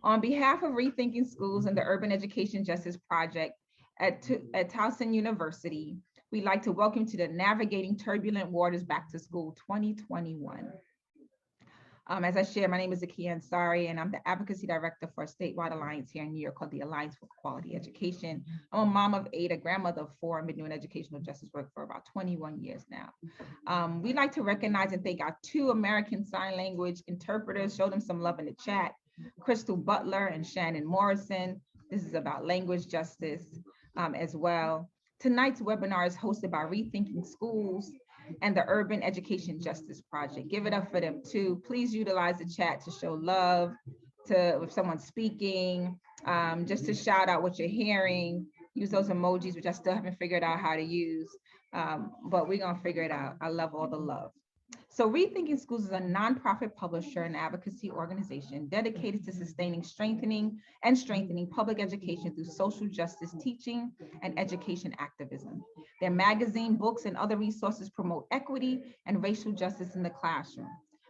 On behalf of Rethinking Schools and the Urban Education Justice Project at Towson University, we'd like to welcome you to the Navigating Turbulent Waters Back to School 2021. As I shared, my name is Zakia Ansari, and I'm the Advocacy Director for a statewide alliance here in New York called the Alliance for Quality Education. I'm a mom of 8, a grandmother of 4, and been doing educational justice work for about 21 years now. We'd like to recognize and thank our 2 American Sign Language interpreters. Show them some love in the chat. Crystal Butler and Shannon Morrison. This is about language justice as well. Tonight's webinar is hosted by Rethinking Schools and the Urban Education Justice Project. Give it up for them too. Please utilize the chat to show love to if someone's speaking, just to shout out what you're hearing. Use those emojis, which I still haven't figured out how to use, but we're gonna figure it out. I love all the love. So Rethinking Schools is a nonprofit publisher and advocacy organization dedicated to sustaining, strengthening public education through social justice teaching and education activism. Their magazine, books, and other resources promote equity and racial justice in the classroom.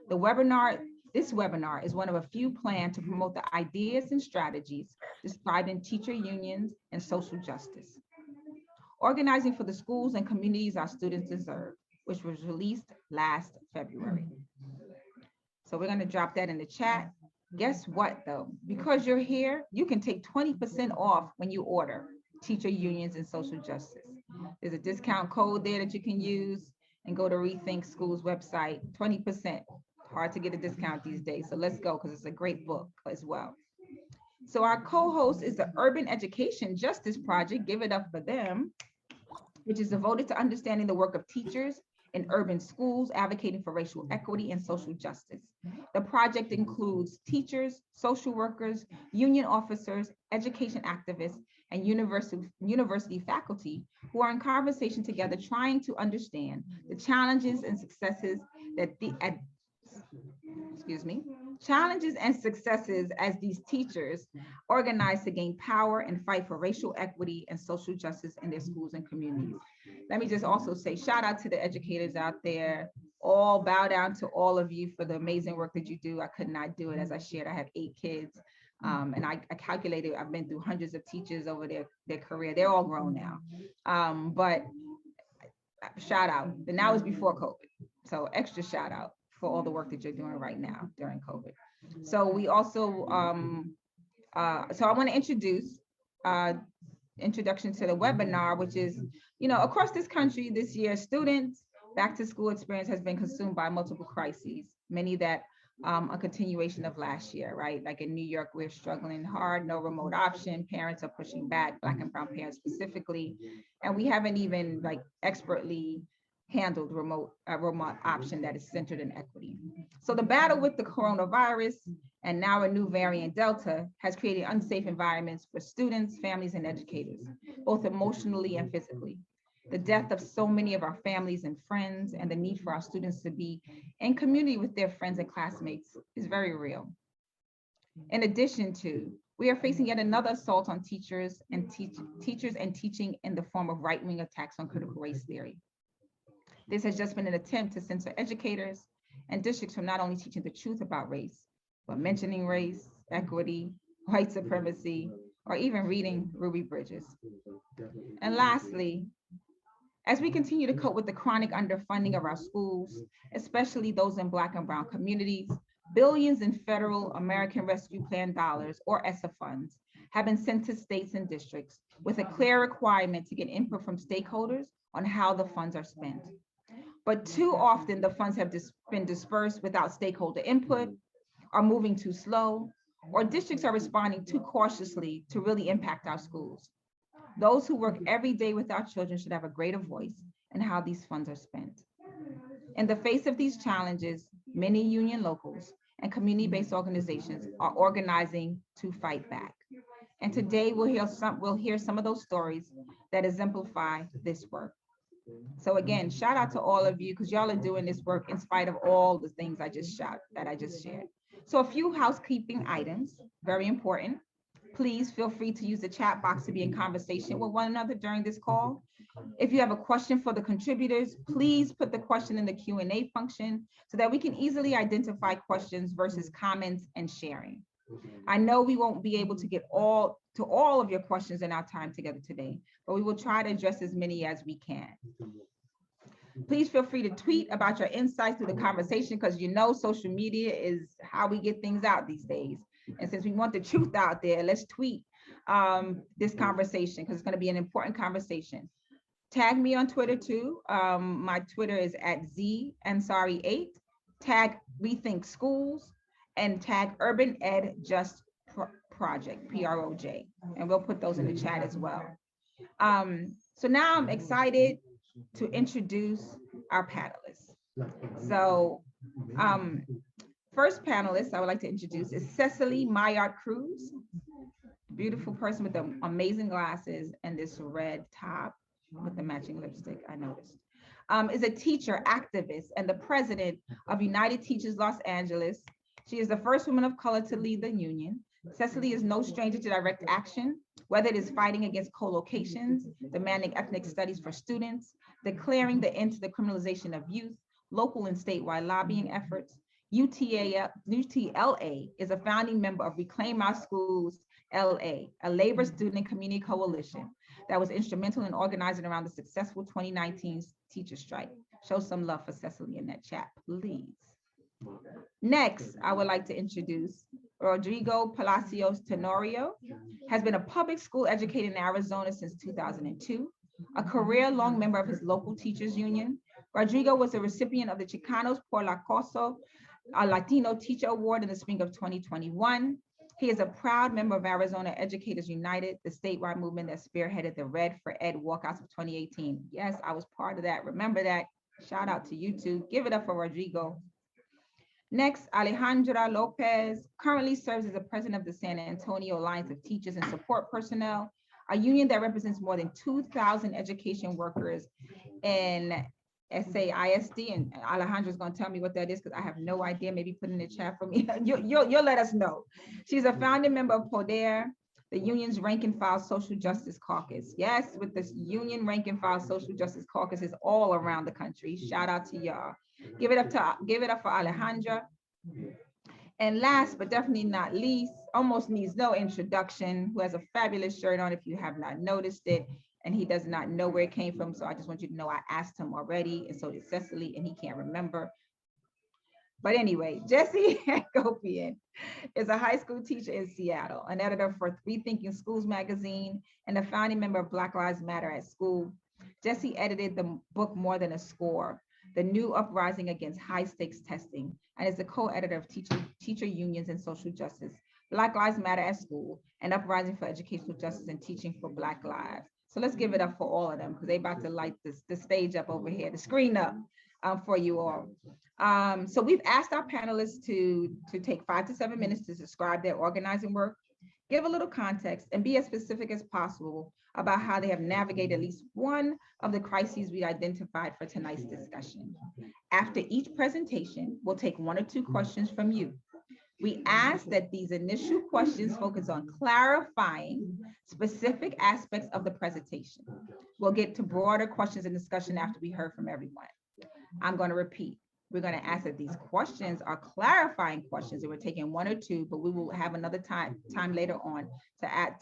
This webinar is one of a few planned to promote the ideas and strategies described in teacher unions and social justice. Organizing for the schools and communities our students deserve, which was released last February. So we're gonna drop that in the chat. Guess what though? Because you're here, you can take 20% off when you order Teacher Unions and Social Justice. There's a discount code there that you can use and go to Rethink Schools website, 20%. Hard to get a discount these days, so let's go because it's a great book as well. So our co-host is the Urban Education Justice Project, give it up for them, which is devoted to understanding the work of teachers in urban schools, advocating for racial equity and social justice. The project includes teachers, social workers, union officers, education activists, and university faculty who are in conversation together trying to understand the challenges and successes as these teachers organize to gain power and fight for racial equity and social justice in their schools and communities. Let me just also say shout out to the educators out there. All bow down to all of you for the amazing work that you do. I could not do it. As I shared, I have 8 kids. And I calculated, I've been through hundreds of teachers over their career. They're all grown now. But shout out. And that was before COVID. So extra shout out for all the work that you're doing right now during COVID. So we also, so I want to introduce introduction to the webinar, which is, across this country this year, students' back to school experience has been consumed by multiple crises, many that a continuation of last year, right? Like in New York, we're struggling hard, no remote option, parents are pushing back, Black and brown parents specifically, and we haven't even like expertly handled remote option that is centered in equity. So the battle with the coronavirus and now a new variant Delta has created unsafe environments for students, families, and educators, both emotionally and physically. The death of so many of our families and friends and the need for our students to be in community with their friends and classmates is very real. In addition to, we are facing yet another assault on teachers and teaching in the form of right-wing attacks on critical race theory. This has just been an attempt to censor educators and districts from not only teaching the truth about race, but mentioning race, equity, white supremacy, or even reading Ruby Bridges. And lastly, as we continue to cope with the chronic underfunding of our schools, especially those in Black and brown communities, billions in federal American Rescue Plan dollars, or ESSA funds, have been sent to states and districts with a clear requirement to get input from stakeholders on how the funds are spent. But too often the funds have been dispersed without stakeholder input, are moving too slow, or districts are responding too cautiously to really impact our schools. Those who work every day with our children should have a greater voice in how these funds are spent. In the face of these challenges, many union locals and community-based organizations are organizing to fight back. And today we'll hear some of those stories that exemplify this work. So again, shout out to all of you because y'all are doing this work in spite of all the things I just shared. So a few housekeeping items, very important. Please feel free to use the chat box to be in conversation with one another during this call. If you have a question for the contributors, please put the question in the Q&A function so that we can easily identify questions versus comments and sharing. I know we won't be able to get all of your questions in our time together today, but we will try to address as many as we can. Please feel free to tweet about your insights through the conversation, because you know social media is how we get things out these days. And since we want the truth out there, let's tweet this conversation, because it's going to be an important conversation. Tag me on Twitter too. My Twitter is @ZAnsari8. Tag Rethink Schools and tag Urban Ed Just Project, PROJ. And we'll put those in the chat as well. So now I'm excited to introduce our panelists. So first panelist I would like to introduce is Cecily Maillard Cruz, beautiful person with the amazing glasses and this red top with the matching lipstick, I noticed. Is a teacher, activist, and the president of United Teachers Los Angeles. She is the first woman of color to lead the union. Cecily is no stranger to direct action, whether it is fighting against co-locations, demanding ethnic studies for students, declaring the end to the criminalization of youth, local and statewide lobbying efforts. UTLA is a founding member of Reclaim Our Schools LA, a labor student and community coalition that was instrumental in organizing around the successful 2019 teacher strike. Show some love for Cecily in that chat, please. Next, I would like to introduce Rodrigo Palacios Tenorio. Has been a public school educator in Arizona since 2002, a career-long member of his local teachers union. Rodrigo was a recipient of the Chicanos por la Causa, a Latino Teacher Award in the spring of 2021. He is a proud member of Arizona Educators United, the statewide movement that spearheaded the Red for Ed walkouts of 2018. Yes, I was part of that. Remember that. Shout out to you too. Give it up for Rodrigo. Next, Alejandra Lopez currently serves as the president of the San Antonio Alliance of Teachers and Support Personnel, a union that represents more than 2,000 education workers in SAISD. And Alejandra's going to tell me what that is, because I have no idea. Maybe put in the chat for me. You'll let us know. She's a founding member of PODER, the union's rank and file social justice caucus. Yes, with this union rank and file social justice caucus is all around the country. Shout out to y'all. Give it up for Alejandra. And last but definitely not least, almost needs no introduction, who has a fabulous shirt on if you have not noticed it, and he does not know where it came from. So I just want you to know I asked him already, and so did Cecily, and he can't remember. But anyway, Jesse Hagopian is a high school teacher in Seattle, an editor for Rethinking Schools magazine, and a founding member of Black Lives Matter at School. Jesse edited the book More Than a Score, the new Uprising Against High Stakes Testing, and is the co-editor of Teacher Unions and Social Justice, Black Lives Matter at School, and Uprising for Educational Justice and Teaching for Black Lives. So let's give it up for all of them, because they're about to light the stage up over here, the screen up for you all. So we've asked our panelists to take 5 to 7 minutes to describe their organizing work, give a little context, and be as specific as possible about how they have navigated at least one of the crises we identified for tonight's discussion. After each presentation, we'll take 1 or 2 questions from you. We ask that these initial questions focus on clarifying specific aspects of the presentation. We'll get to broader questions and discussion after we heard from everyone. I'm going to repeat. We're going to ask that these questions are clarifying questions, and we're taking 1 or 2, but we will have another time later on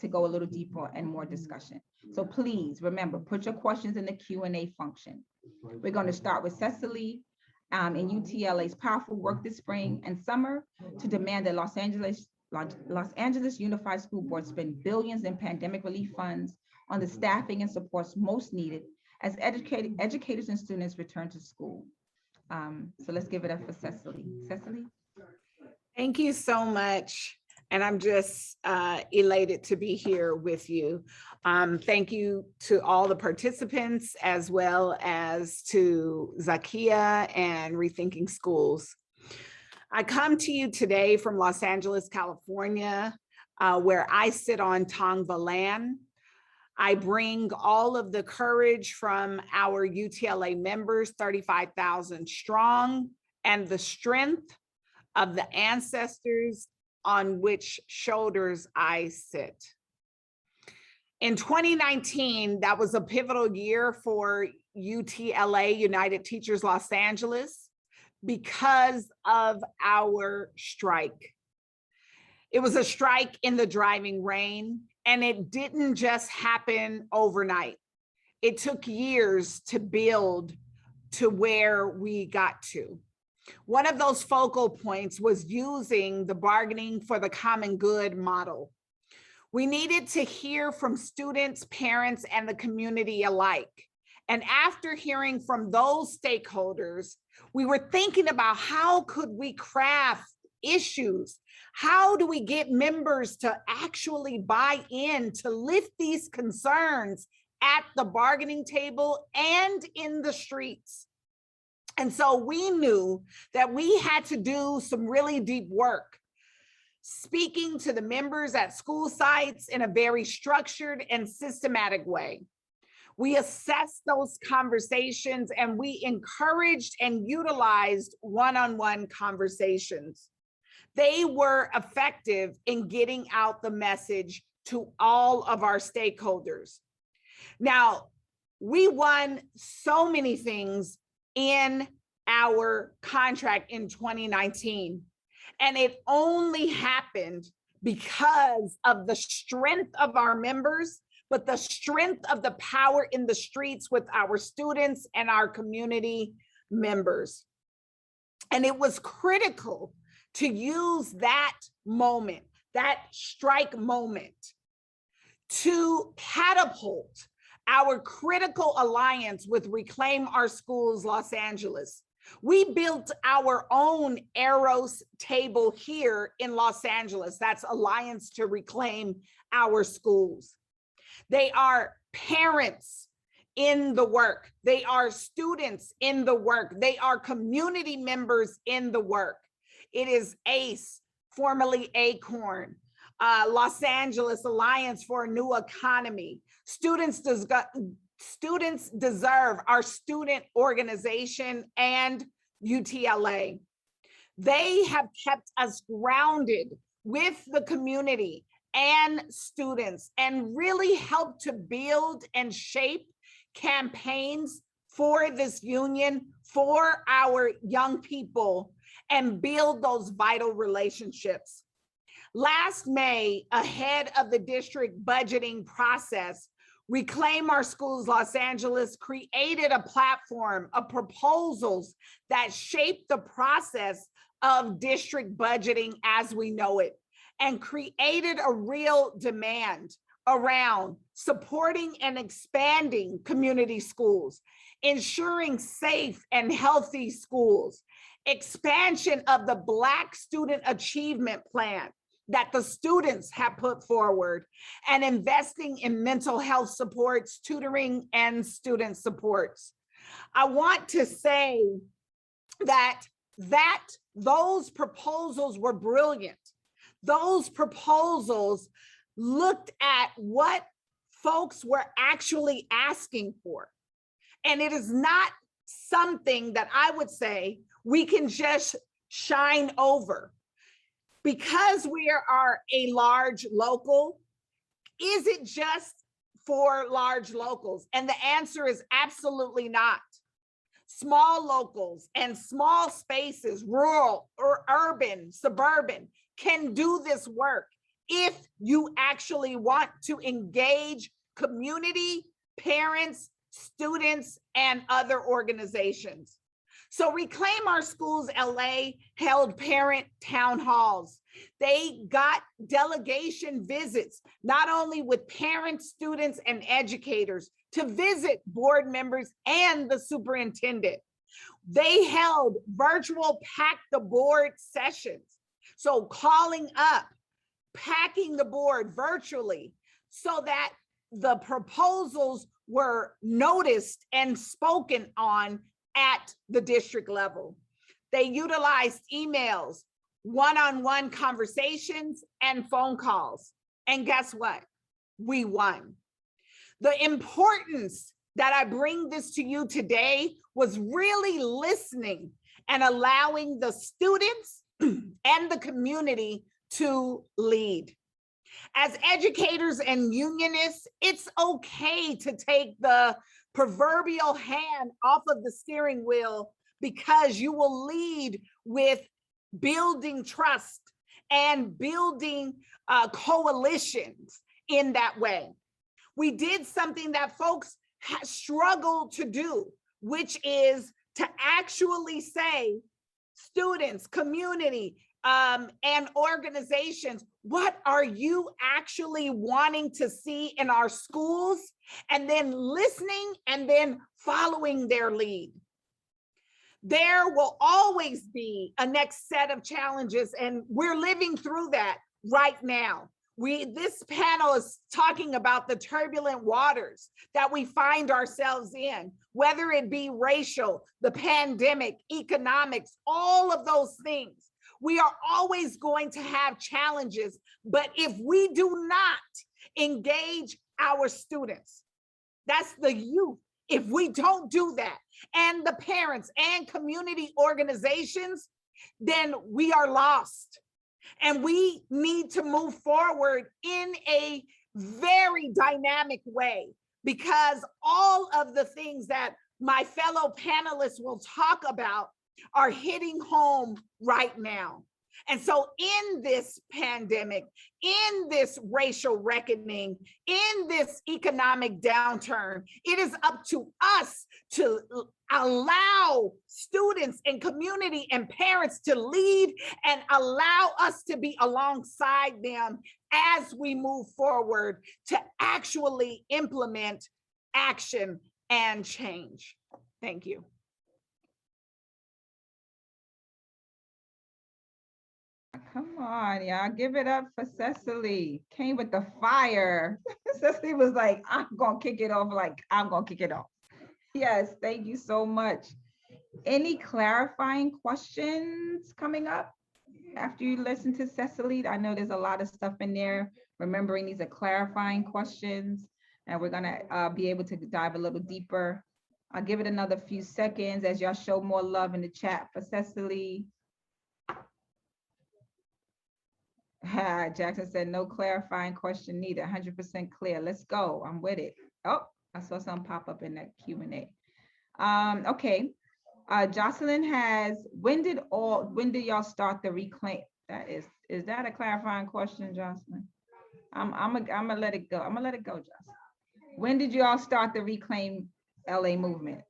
to go a little deeper and more discussion. So please remember, put your questions in the Q&A function. We're going to start with Cecily in UTLA's powerful work this spring and summer to demand that Los Angeles Unified School Board spend billions in pandemic relief funds on the staffing and supports most needed as educators and students return to school. So let's give it up for Cecily. Cecily? Thank you so much. And I'm just elated to be here with you. Thank you to all the participants, as well as to Zakia and Rethinking Schools. I come to you today from Los Angeles, California, where I sit on Tongva land. I bring all of the courage from our UTLA members, 35,000 strong, and the strength of the ancestors on which shoulders I sit. In 2019, that was a pivotal year for UTLA, United Teachers Los Angeles, because of our strike. It was a strike in the driving rain, and it didn't just happen overnight. It took years to build to where we got to. One of those focal points was using the bargaining for the common good model. We needed to hear from students, parents, and the community alike. And after hearing from those stakeholders, we were thinking about how could we craft issues? How do we get members to actually buy in to lift these concerns at the bargaining table and in the streets? And so we knew that we had to do some really deep work, speaking to the members at school sites in a very structured and systematic way. We assessed those conversations and we encouraged and utilized one-on-one conversations. They were effective in getting out the message to all of our stakeholders. Now, we won so many things in our contract in 2019, and it only happened because of the strength of our members, but the strength of the power in the streets with our students and our community members. And it was critical to use that moment, that strike moment, to catapult our critical alliance with Reclaim Our Schools Los Angeles. We built our own Eros table here in Los Angeles. That's Alliance to Reclaim Our Schools. They are parents in the work. They are students in the work. They are community members in the work. It is ACE, formerly ACORN, Los Angeles Alliance for a New Economy. Students Deserve, our student organization, and UTLA. They have kept us grounded with the community and students and really helped to build and shape campaigns for this union, for our young people, and build those vital relationships. Last May, ahead of the district budgeting process, Reclaim Our Schools Los Angeles created a platform of proposals that shaped the process of district budgeting as we know it, and created a real demand around supporting and expanding community schools, ensuring safe and healthy schools, expansion of the Black Student Achievement Plan that the students have put forward, and investing in mental health supports, tutoring, and student supports. I want to say that those proposals were brilliant. Those proposals looked at what folks were actually asking for. And it is not something that I would say we can just shine over. Because we are a large local, is it just for large locals? And the answer is absolutely not. Small locals and small spaces, rural or urban, suburban, can do this work if you actually want to engage community, parents, students, and other organizations. So Reclaim Our Schools LA held parent town halls. They got delegation visits, not only with parents, students, and educators, to visit board members and the superintendent. They held virtual pack the board sessions. So calling up, packing the board virtually so that the proposals were noticed and spoken on at the district level. They utilized emails, one-on-one conversations, and phone calls. And guess what? We won. The importance that I bring this to you today was really listening and allowing the students and the community to lead. As educators and unionists, it's okay to take the proverbial hand off of the steering wheel, because you will lead with building trust and building coalitions in that way. We did something that folks struggle to do, which is to actually say, students, community, and organizations, what are you actually wanting to see in our schools? And then listening and then following their lead. There will always be a next set of challenges, and we're living through that right now. This panel is talking about the turbulent waters that we find ourselves in, whether it be racial, the pandemic, economics, all of those things. We are always going to have challenges, but if we do not engage our students, that's the youth, if we don't do that, and the parents and community organizations, then we are lost. And we need to move forward in a very dynamic way, because all of the things that my fellow panelists will talk about are hitting home right now. And so in this pandemic, in this racial reckoning, in this economic downturn, it is up to us to allow students and community and parents to lead and allow us to be alongside them as we move forward to actually implement action and change. Thank you. Come on, y'all, give it up for Cecily. Came with the fire. Cecily was like, I'm gonna kick it off, like I'm gonna kick it off. Yes, thank you so much. Any clarifying questions coming up after you listen to Cecily? I know there's a lot of stuff in there. Remembering these are clarifying questions, and we're gonna be able to dive a little deeper. I'll give it another few seconds as y'all show more love in the chat for Cecily. Jackson said, no clarifying question needed, 100% clear. Let's go, I'm with it. Oh, I saw something pop up in that Q&A. Okay, Jocelyn has, when did y'all start the reclaim? That is that a clarifying question, Jocelyn? I'm gonna let it go. I'm gonna let it go, Jocelyn. When did you all start the Reclaim LA movement?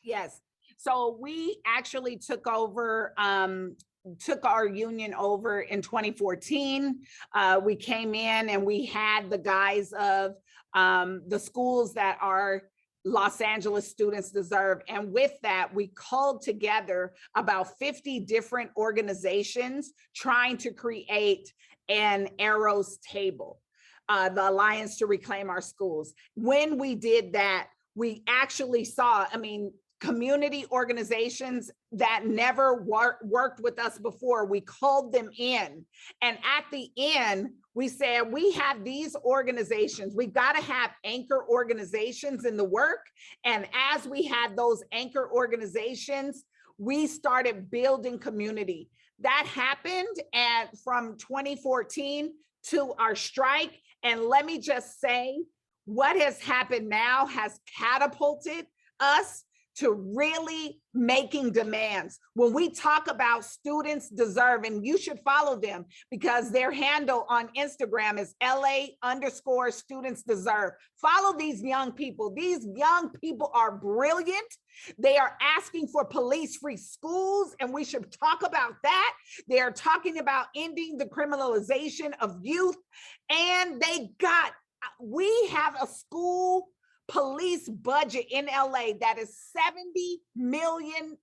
Yes, so we actually took over, took our union over in 2014. We came in and we had the guise of the schools that our Los Angeles students deserve. And with that, we called together about 50 different organizations trying to create an arrows table, the Alliance to Reclaim Our Schools. When we did that, we actually saw, community organizations that never worked with us before, we called them in. And at the end, we said, we have these organizations, we've got to have anchor organizations in the work. And as we had those anchor organizations, we started building community. That happened from 2014 to our strike. And let me just say, what has happened now has catapulted us to really making demands. When we talk about students deserve, and you should follow them because their handle on Instagram is LA_students deserve. Follow these young people. These young people are brilliant. They are asking for police-free schools, and we should talk about that. They are talking about ending the criminalization of youth, and we have a school police budget in LA that is $70 million.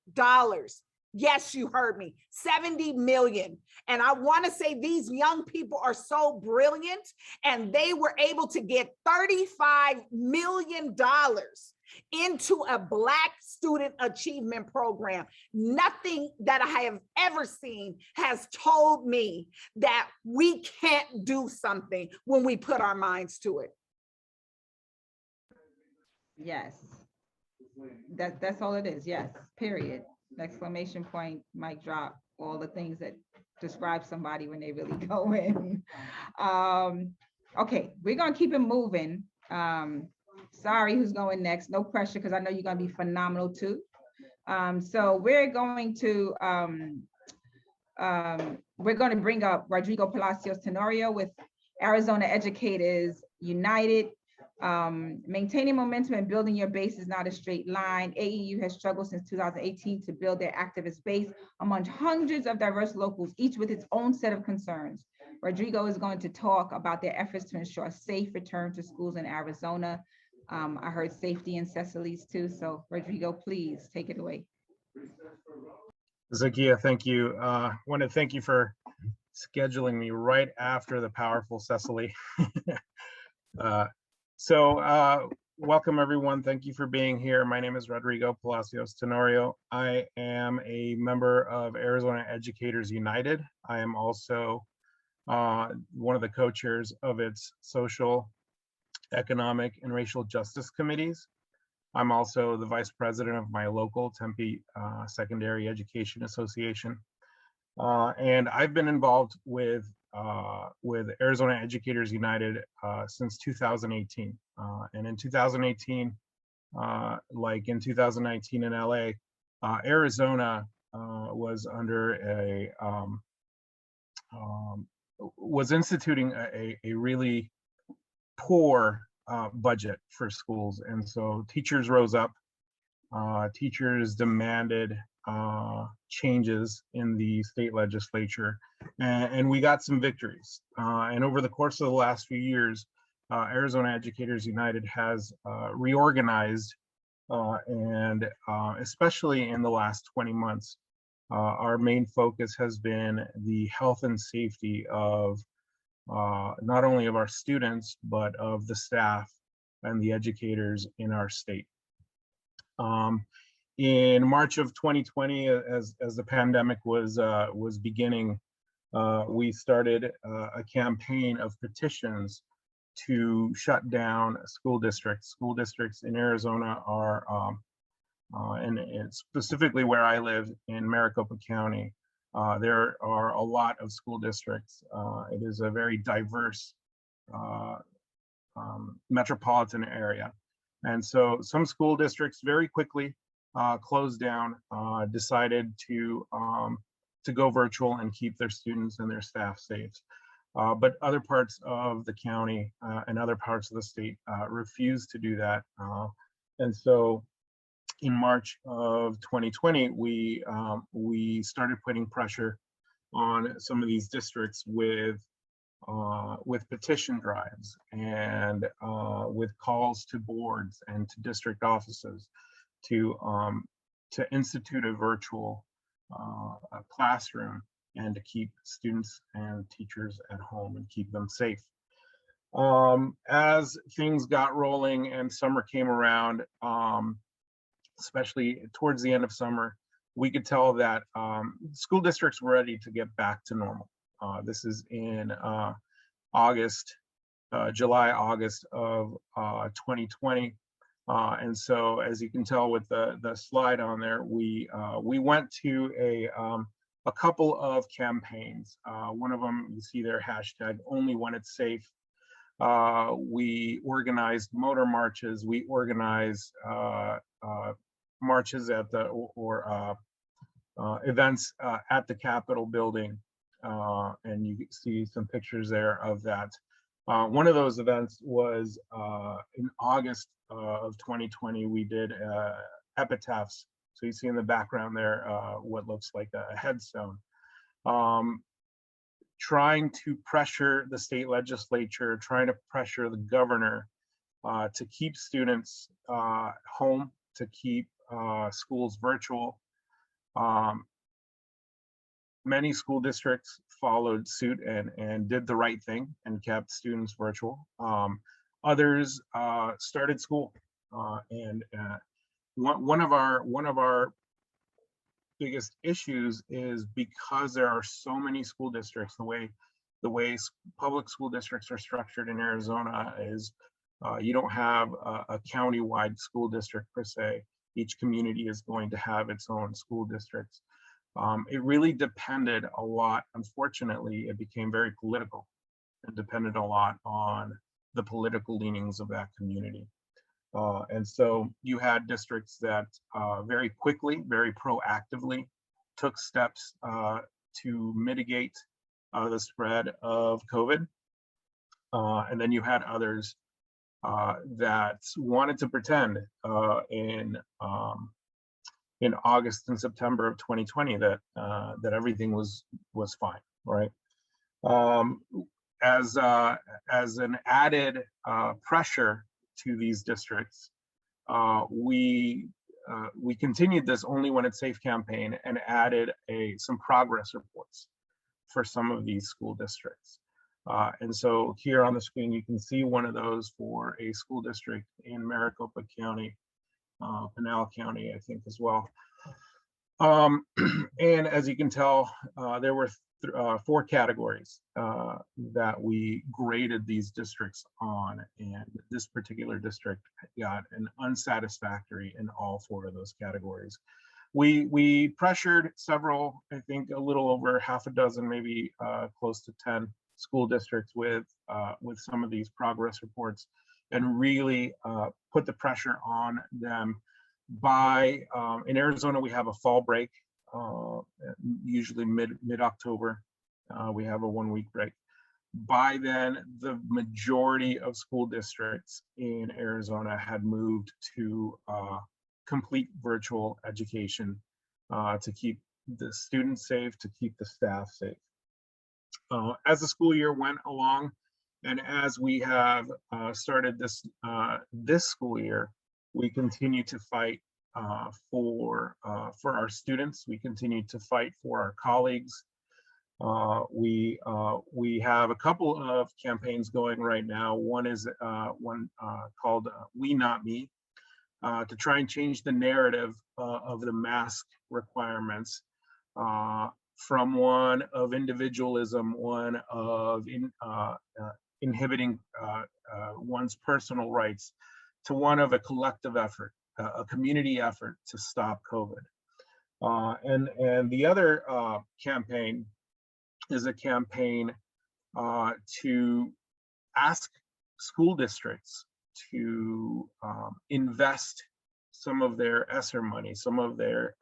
Yes, you heard me, 70 million. And I want to say these young people are so brilliant, and they were able to get $35 million into a Black student achievement program. Nothing that I have ever seen has told me that we can't do something when we put our minds to it. Yes, that's all it is. Yes, period. Exclamation point, mic drop, all the things that describe somebody when they really go in. Okay, we're gonna keep it moving. Sorry, who's going next? No pressure, because I know you're gonna be phenomenal too. So we're going to we're going to bring up Rodrigo Palacios Tenorio with Arizona Educators United. Maintaining momentum and building your base is not a straight line. AEU has struggled since 2018 to build their activist base among hundreds of diverse locals, each with its own set of concerns. Rodrigo is going to talk about their efforts to ensure a safe return to schools in Arizona. I heard safety in Cecily's too. So Rodrigo, please take it away. Zakia, thank you. I want to thank you for scheduling me right after the powerful Cecily. Welcome everyone. Thank you for being here. My name is Rodrigo Palacios Tenorio. I am a member of Arizona Educators United. I am also one of the co-chairs of its social, economic, and racial justice committees. I'm also the vice president of my local Tempe Secondary Education Association. And I've been involved with Arizona Educators United since 2018. And in 2018, like in 2019 in LA, Arizona was under was instituting a really poor budget for schools. And so teachers rose up, teachers demanded changes in the state legislature, and we got some victories. And over the course of the last few years, Arizona Educators United has reorganized, and especially in the last 20 months, our main focus has been the health and safety of not only of our students, but of the staff and the educators in our state. In March of 2020, as the pandemic was beginning, we started a campaign of petitions to shut down school districts. School districts in Arizona are, and specifically where I live in Maricopa County, there are a lot of school districts. It is a very diverse metropolitan area. And so some school districts very quickly closed down, decided to go virtual and keep their students and their staff safe. But other parts of the county and other parts of the state refused to do that. And so in March of 2020, we started putting pressure on some of these districts with petition drives and with calls to boards and to district offices to institute a virtual classroom and to keep students and teachers at home and keep them safe. As things got rolling and summer came around, especially towards the end of summer, we could tell that school districts were ready to get back to normal. This is in July, August of 2020. And so, as you can tell with the slide on there, we went to a couple of campaigns. One of them, you see there, hashtag only when it's safe. We organized motor marches. We organized marches at events at the Capitol building. And you see some pictures there of that. One of those events was in August of 2020. We did epitaphs. So you see in the background there what looks like a headstone. Trying to pressure the state legislature, trying to pressure the governor to keep students home, to keep schools virtual. Many school districts followed suit and did the right thing and kept students virtual. Others started school, and one of our biggest issues is because there are so many school districts. The way public school districts are structured in Arizona is you don't have a county-wide school district per se. Each community is going to have its own school districts. It really depended a lot. Unfortunately, it became very political and depended a lot on the political leanings of that community. And so you had districts that very quickly, very proactively took steps to mitigate the spread of COVID. And then you had others that wanted to pretend in August and September of 2020 that that everything was fine, right? As an added pressure to these districts, we continued this only when it's safe campaign and added some progress reports for some of these school districts. And so here on the screen, you can see one of those for a school district in Maricopa County, Pinal County, I think as well. And as you can tell, there were 4 categories that we graded these districts on, and this particular district got an unsatisfactory in all 4 of those categories. We pressured several, I think a little over half a dozen, maybe close to 10 school districts with some of these progress reports, and really put the pressure on them. By in Arizona, we have a fall break, usually mid-October. We have a 1-week break. By then, the majority of school districts in Arizona had moved to complete virtual education to keep the students safe, to keep the staff safe. As the school year went along, and as we have started this school year, we continue to fight for our students. We continue to fight for our colleagues. We have a couple of campaigns going right now. One is one called We Not Me, to try and change the narrative of the mask requirements from one of individualism, one of inhibiting one's personal rights, to one of a collective effort, a community effort to stop COVID. And the other campaign is a campaign to ask school districts to invest some of their ESSER money, some of their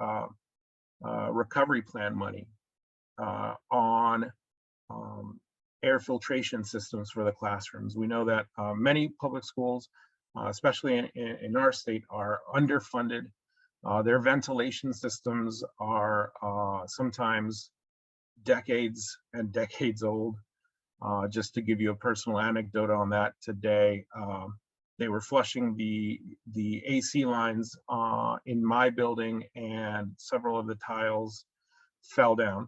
recovery plan money on air filtration systems for the classrooms. We know that many public schools, especially in our state, are underfunded. Their ventilation systems are sometimes decades and decades old. Just to give you a personal anecdote on that, today, they were flushing the AC lines in my building, and several of the tiles fell down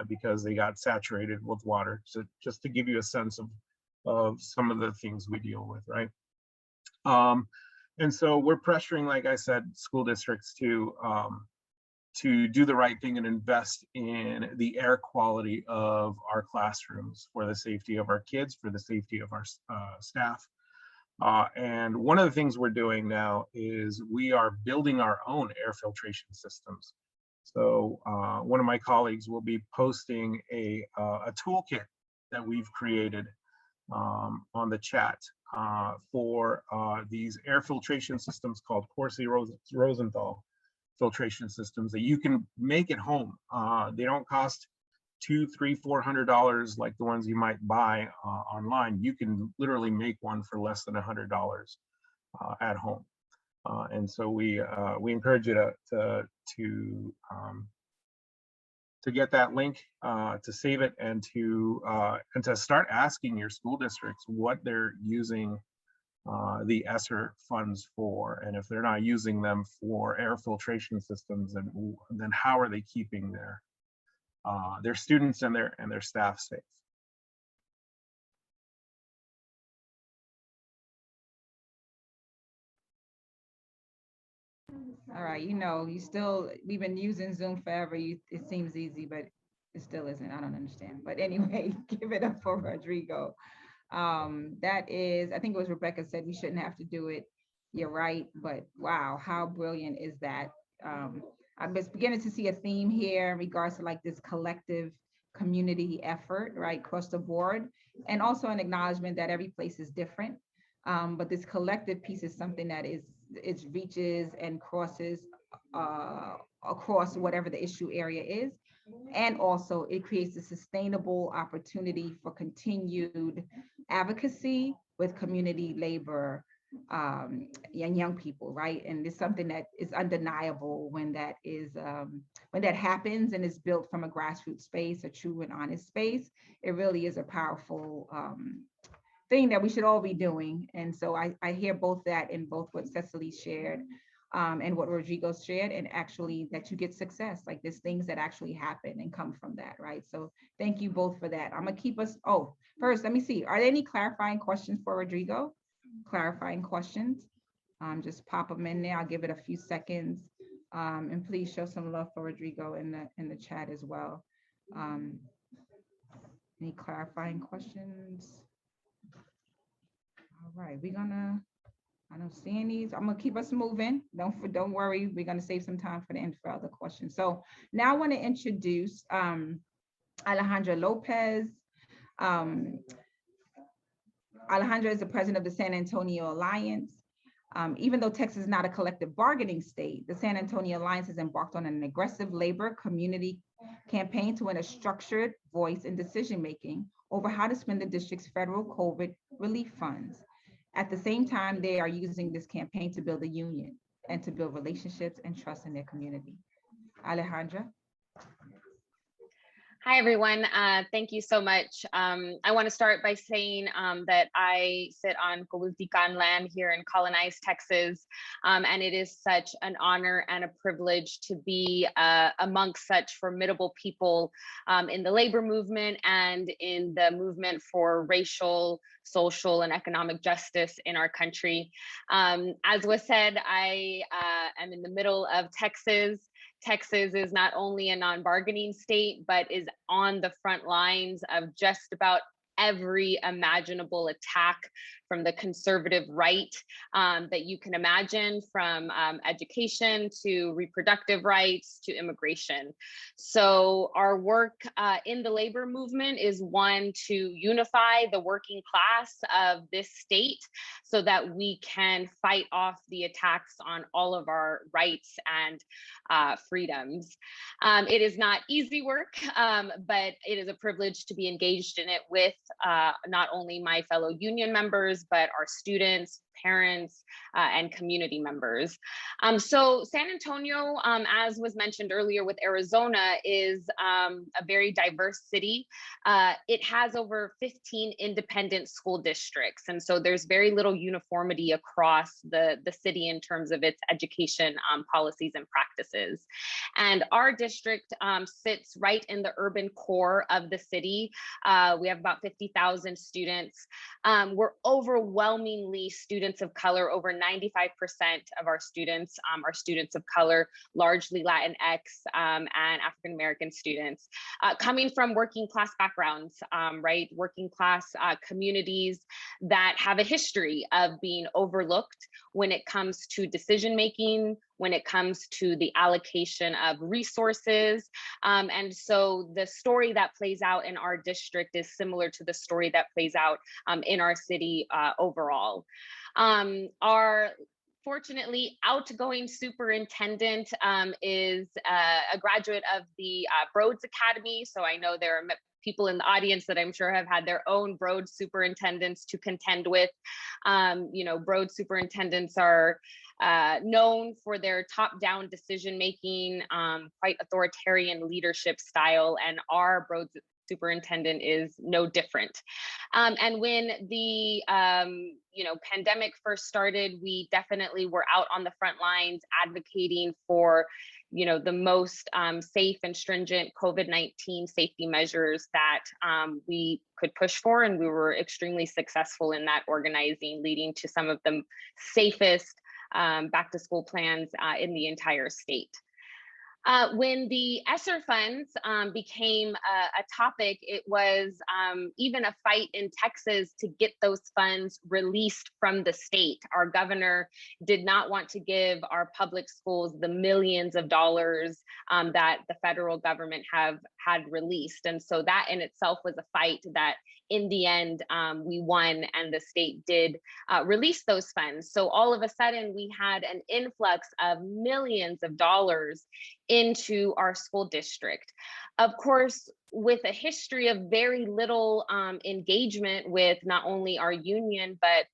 because they got saturated with water. So just to give you a sense of some of the things we deal with, right? And so we're pressuring, like I said, school districts to do the right thing and invest in the air quality of our classrooms for the safety of our kids, for the safety of our staff. And one of the things we're doing now is we are building our own air filtration systems. So one of my colleagues will be posting a toolkit that we've created on the chat for these air filtration systems called Corsi-Rosenthal filtration systems that you can make at home. They don't cost $200, $300, $400 like the ones you might buy online. You can literally make one for less than $100 at home. And so we encourage you to get that link, to save it, and to start asking your school districts what they're using the ESSER funds for, and if they're not using them for air filtration systems, then how are they keeping their students and their staff safe? All right, we've been using Zoom forever. It seems easy, but it still isn't. I don't understand. But anyway, give it up for Rodrigo. That is, I think it was Rebecca said we shouldn't have to do it. You're right, but wow, how brilliant is that? I'm just beginning to see a theme here in regards to like this collective community effort, right, across the board, and also an acknowledgement that every place is different. But this collective piece is something that it reaches and crosses across whatever the issue area is. And also it creates a sustainable opportunity for continued advocacy with community labor and young people, right? And it's something that is undeniable when that happens and is built from a grassroots space, a true and honest space. It really is a powerful thing that we should all be doing. And so I hear both that in both what Cecily shared and what Rodrigo shared, and actually that you get success, like there's things that actually happen and come from that, right? So thank you both for that. I'm gonna keep us, first, let me see, are there any clarifying questions for Rodrigo? Clarifying questions? Just pop them in there, I'll give it a few seconds. And please show some love for Rodrigo in the chat as well. Any clarifying questions? All right, I don't see any. I'm gonna keep us moving. Don't worry, we're gonna save some time for the end for other questions. So now I want to introduce Alejandra Lopez. Alejandra is the president of the San Antonio Alliance. Even though Texas is not a collective bargaining state, the San Antonio Alliance has embarked on an aggressive labor community campaign to win a structured voice in decision-making over how to spend the district's federal COVID relief funds. At the same time, they are using this campaign to build a union and to build relationships and trust in their community. Alejandra. Hi, everyone. Thank you so much. I want to start by saying that I sit on Colustican land here in colonized Texas, and it is such an honor and a privilege to be amongst such formidable people in the labor movement and in the movement for racial, social, and economic justice in our country. As was said, I am in the middle of Texas. Texas is not only a non-bargaining state, but is on the front lines of just about every imaginable attack from the conservative right that you can imagine, from education to reproductive rights to immigration. So our work in the labor movement is one to unify the working class of this state so that we can fight off the attacks on all of our rights and freedoms. It is not easy work, but it is a privilege to be engaged in it with not only my fellow union members, but our students, parents, and community members. So San Antonio, as was mentioned earlier with Arizona, is a very diverse city. It has over 15 independent school districts. And so there's very little uniformity across the city in terms of its education policies and practices. And our district sits right in the urban core of the city. We have about 50,000 students. We're overwhelmingly students of color. Over 95% of our students are students of color, largely Latinx and African-American students, coming from working class backgrounds, right? Working class communities that have a history of being overlooked when it comes to decision-making, when it comes to the allocation of resources. And so the story that plays out in our district is similar to the story that plays out in our city overall. Our fortunately outgoing superintendent is a graduate of the Broads Academy. So I know there are people in the audience that I'm sure have had their own Broad superintendents to contend with. You know, Broad superintendents are known for their top-down decision-making, quite authoritarian leadership style, and our Broad superintendent is no different. And when the pandemic first started, we definitely were out on the front lines advocating for the most safe and stringent COVID-19 safety measures that we could push for, and we were extremely successful in that organizing, leading to some of the safest back to school plans in the entire state. When the ESSER funds became a topic, it was even a fight in Texas to get those funds released from the state. Our governor did not want to give our public schools the millions of dollars that the federal government had released. And so that in itself was a fight that in the end we won, and the state did release those funds. So all of a sudden we had an influx of millions of dollars into our school district. Of course, with a history of very little engagement with not only our union, but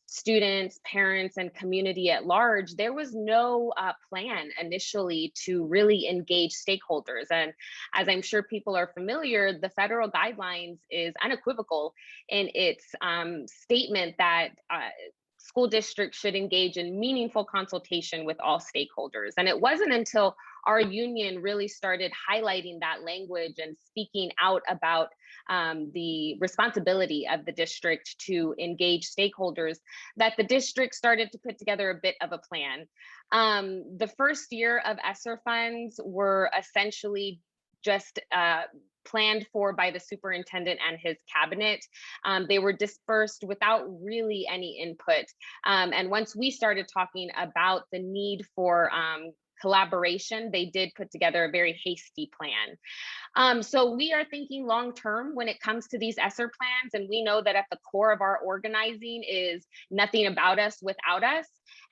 students, parents, and community at large, there was no plan initially to really engage stakeholders. And as I'm sure people are familiar, the federal guidelines is unequivocal in its statement that school districts should engage in meaningful consultation with all stakeholders. And it wasn't until our union really started highlighting that language and speaking out about the responsibility of the district to engage stakeholders that the district started to put together a bit of a plan. The first year of ESSER funds were essentially just planned for by the superintendent and his cabinet. They were dispersed without really any input. And once we started talking about the need for collaboration, they did put together a very hasty plan. So we are thinking long-term when it comes to these ESSER plans, and we know that at the core of our organizing is nothing about us without us.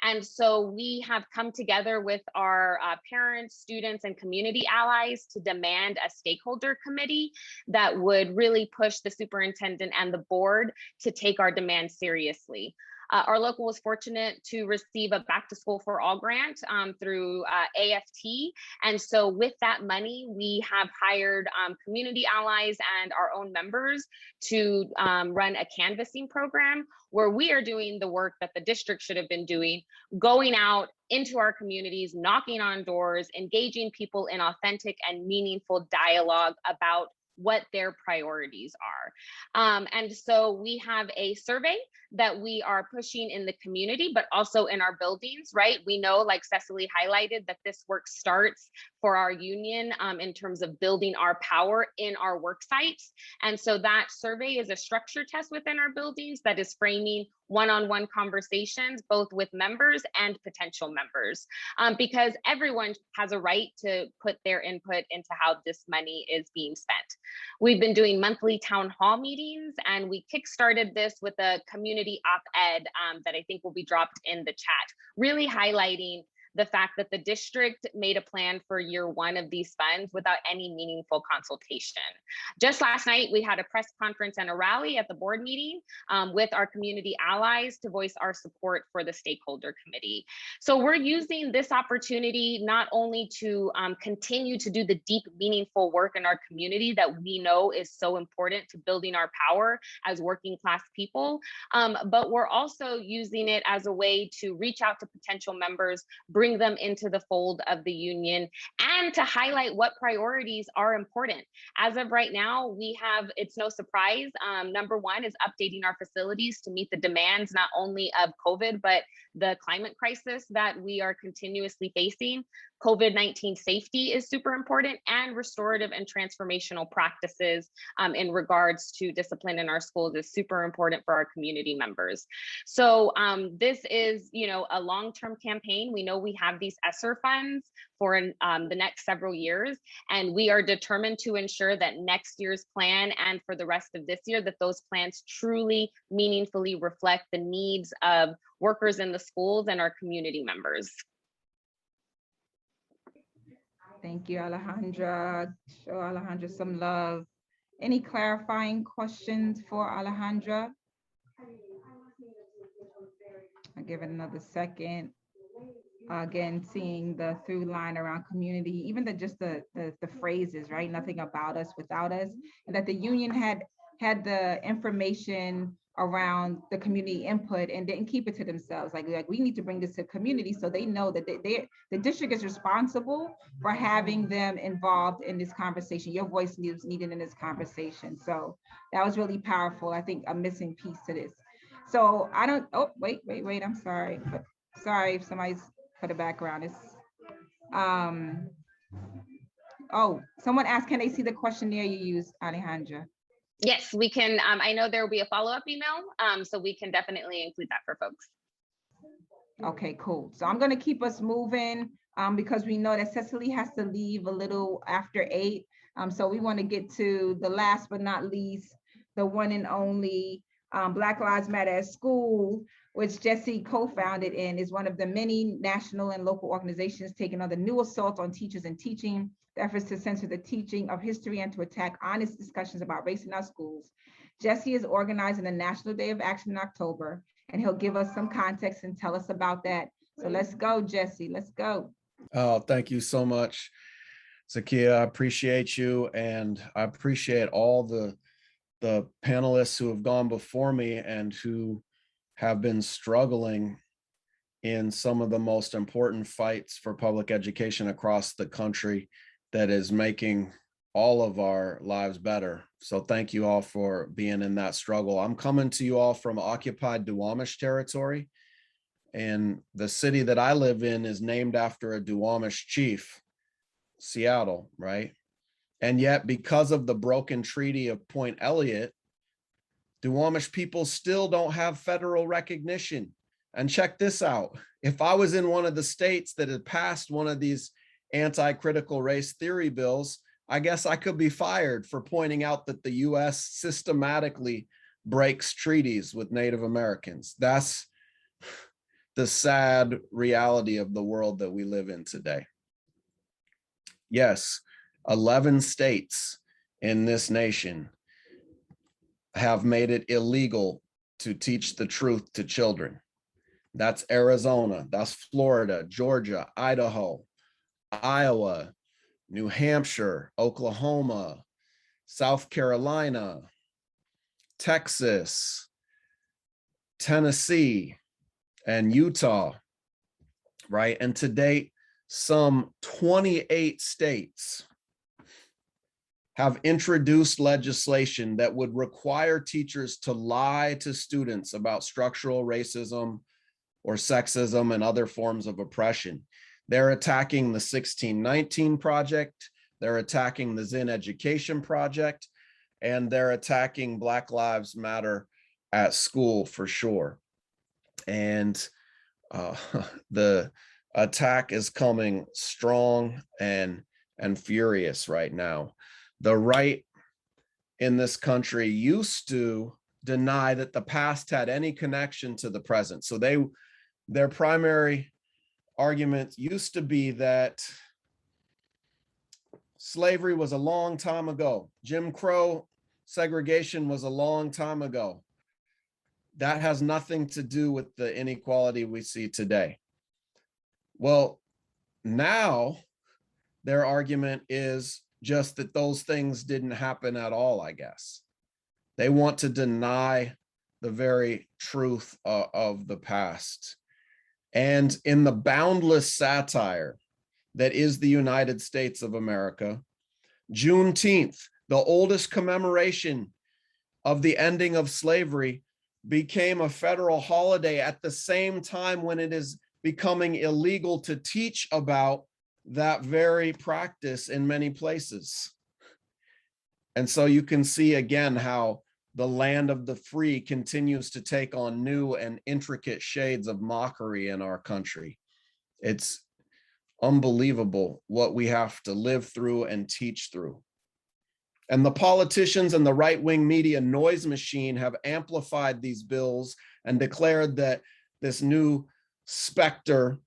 And so we have come together with our parents, students, and community allies to demand a stakeholder committee that would really push the superintendent and the board to take our demands seriously. Our local was fortunate to receive a Back to School for All grant through AFT. And so with that money, we have hired community allies and our own members to run a canvassing program where we are doing the work that the district should have been doing, going out into our communities, knocking on doors, engaging people in authentic and meaningful dialogue about what their priorities are. And so we have a survey that we are pushing in the community, but also in our buildings, right? We know, like Cecily highlighted, that this work starts for our union in terms of building our power in our work sites. And so that survey is a structure test within our buildings that is framing one-on-one conversations, both with members and potential members, because everyone has a right to put their input into how this money is being spent. We've been doing monthly town hall meetings, and we kickstarted this with a community op-ed that I think will be dropped in the chat, really highlighting the fact that the district made a plan for year one of these funds without any meaningful consultation. Just last night, we had a press conference and a rally at the board meeting with our community allies to voice our support for the stakeholder committee. So we're using this opportunity not only to continue to do the deep, meaningful work in our community that we know is so important to building our power as working class people, but we're also using it as a way to reach out to potential members, bring them into the fold of the union, and to highlight what priorities are important. As of right now, we have, it's no surprise, number one is updating our facilities to meet the demands not only of COVID, but the climate crisis that we are continuously facing. COVID-19 safety is super important, and restorative and transformational practices in regards to discipline in our schools is super important for our community members. So this is, a long-term campaign. We know we have these ESSER funds for the next several years, and we are determined to ensure that next year's plan and for the rest of this year, that those plans truly meaningfully reflect the needs of workers in the schools and our community members. Thank you, Alejandra. Show Alejandra some love. Any clarifying questions for Alejandra? I'll give it another second. Again, seeing the through line around community, even just the phrases, right? Nothing about us without us, and that the union had the information around the community input and didn't keep it to themselves. Like we need to bring this to community so they know that the district is responsible for having them involved in this conversation. Your voice is needed in this conversation. So that was really powerful. I think a missing piece to this. So I don't, oh, wait, I'm sorry. But sorry if somebody's put a background. It's, oh, someone asked, can they see the questionnaire you used, Alejandra? Yes, we can. I know there will be a follow-up email, so we can definitely include that for folks. Okay, cool. So I'm going to keep us moving because we know that Cecily has to leave a little after 8. So we want to get to the last but not least, the one and only Black Lives Matter at School, which Jesse co-founded and is one of the many national and local organizations taking on the new assault on teachers and teaching, the efforts to censor the teaching of history and to attack honest discussions about race in our schools. Jesse is organizing a National Day of Action in October, and he'll give us some context and tell us about that. So let's go, Jesse, let's go. Oh, thank you so much, Zakia. I appreciate you, and I appreciate all the panelists who have gone before me and who have been struggling in some of the most important fights for public education across the country that is making all of our lives better. So thank you all for being in that struggle. I'm coming to you all from occupied Duwamish territory, and the city that I live in is named after a Duwamish chief, Seattle, right? And yet, because of the broken treaty of Point Elliott, Duwamish people still don't have federal recognition. And check this out. If I was in one of the states that had passed one of these anti-critical race theory bills, I guess I could be fired for pointing out that the US systematically breaks treaties with Native Americans. That's the sad reality of the world that we live in today. Yes, 11 states in this nation have made it illegal to teach the truth to children. That's Arizona, that's Florida, Georgia, Idaho, Iowa, New Hampshire, Oklahoma, South Carolina, Texas, Tennessee, and Utah, right? And to date, some 28 states have introduced legislation that would require teachers to lie to students about structural racism or sexism and other forms of oppression. They're attacking the 1619 Project, they're attacking the Zen Education Project, and they're attacking Black Lives Matter at School for sure. And the attack is coming strong and furious right now. The right in this country used to deny that the past had any connection to the present. So their primary argument used to be that slavery was a long time ago. Jim Crow segregation was a long time ago. That has nothing to do with the inequality we see today. Well, now their argument is just that those things didn't happen at all, I guess. They want to deny the very truth of the past. And in the boundless satire that is the United States of America, Juneteenth, the oldest commemoration of the ending of slavery, became a federal holiday at the same time when it is becoming illegal to teach about that very practice in many places. And so you can see again how the land of the free continues to take on new and intricate shades of mockery in our country. It's unbelievable what we have to live through and teach through. And the politicians and the right-wing media noise machine have amplified these bills and declared that this new specter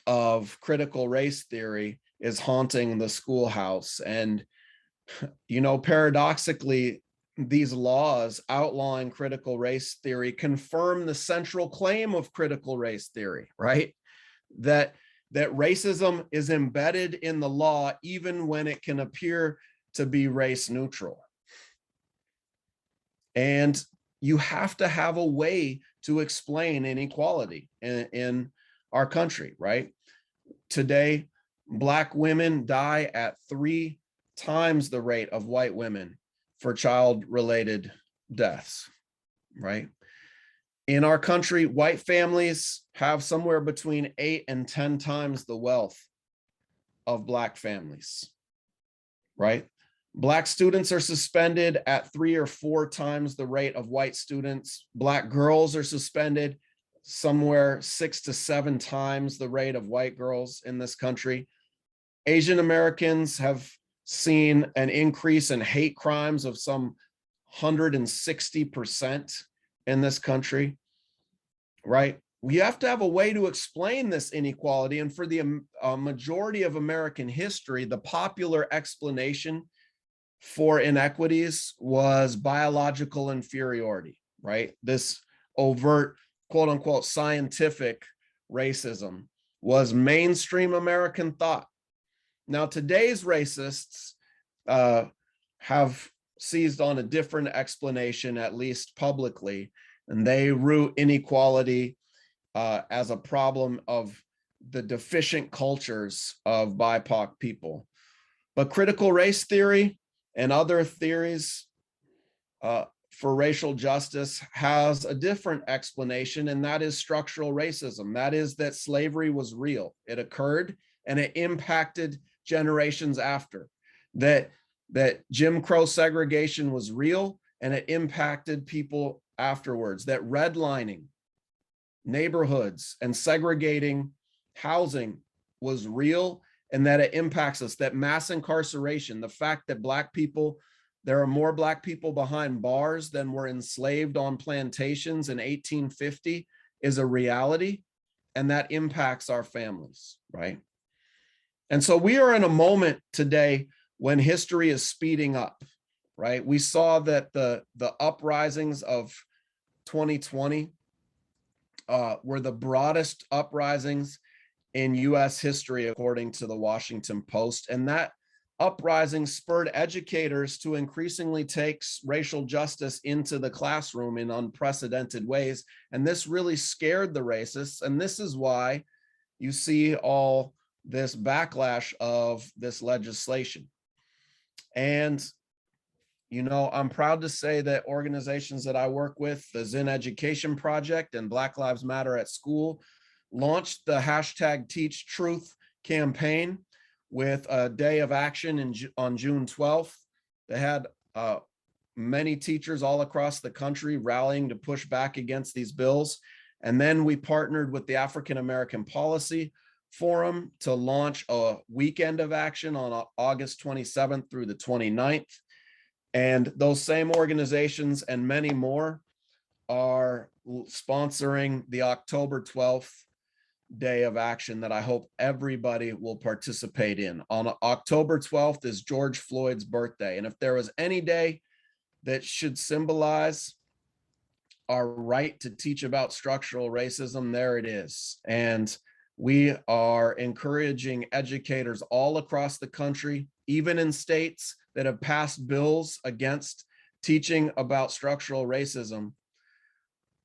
of critical race theory is haunting the schoolhouse. And, you know, paradoxically, these laws outlawing critical race theory confirm the central claim of critical race theory, right? That racism is embedded in the law even when it can appear to be race neutral. And you have to have a way to explain inequality in our country, right? Today, Black women die at 3 times the rate of white women for child-related deaths, right? In our country, white families have somewhere between 8 and 10 times the wealth of Black families, right? Black students are suspended at 3 or 4 times the rate of white students. Black girls are suspended somewhere 6 to 7 times the rate of white girls in this country. Asian Americans have seen an increase in hate crimes of some 160% in this country, right? We have to have a way to explain this inequality. And for the majority of American history, the popular explanation for inequities was biological inferiority, right? This overt, quote unquote, scientific racism was mainstream American thought. Now, today's racists have seized on a different explanation, at least publicly, and they root inequality as a problem of the deficient cultures of BIPOC people. But critical race theory and other theories for racial justice has a different explanation, and that is structural racism. That is that slavery was real. It occurred and it impacted generations after. That Jim Crow segregation was real and it impacted people afterwards. That redlining neighborhoods and segregating housing was real and that it impacts us. That mass incarceration, the fact that Black people, there are more Black people behind bars than were enslaved on plantations in 1850 is a reality, and that impacts our families, right? And so we are in a moment today when history is speeding up, right? We saw that the uprisings of 2020 were the broadest uprisings in US history, according to the Washington Post. And that uprising spurred educators to increasingly take racial justice into the classroom in unprecedented ways. And this really scared the racists. And this is why you see all this backlash of this legislation. And, you know, I'm proud to say that organizations that I work with, the Zen Education Project and Black Lives Matter at School, launched the #TeachTruth campaign with a day of action on June 12th. They had many teachers all across the country rallying to push back against these bills. And then we partnered with the African American Policy Forum to launch a weekend of action on August 27th through the 29th. And those same organizations and many more are sponsoring the October 12th day of action that I hope everybody will participate in. On October 12th is George Floyd's birthday. And if there was any day that should symbolize our right to teach about structural racism, there it is. And we are encouraging educators all across the country, even in states that have passed bills against teaching about structural racism,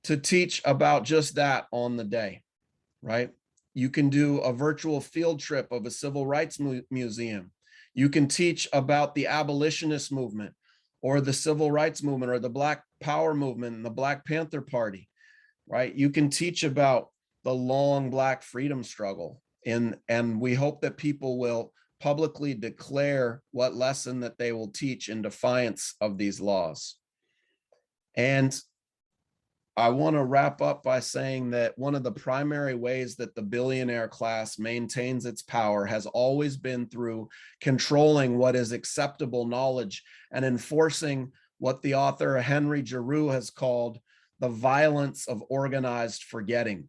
to teach about just that on the day, right? You can do a virtual field trip of a civil rights museum. You can teach about the abolitionist movement or the civil rights movement or the Black Power movement and the Black Panther Party, right? You can teach about the long Black freedom struggle. And we hope that people will publicly declare what lesson that they will teach in defiance of these laws. And I want to wrap up by saying that one of the primary ways that the billionaire class maintains its power has always been through controlling what is acceptable knowledge and enforcing what the author Henry Giroux has called the violence of organized forgetting.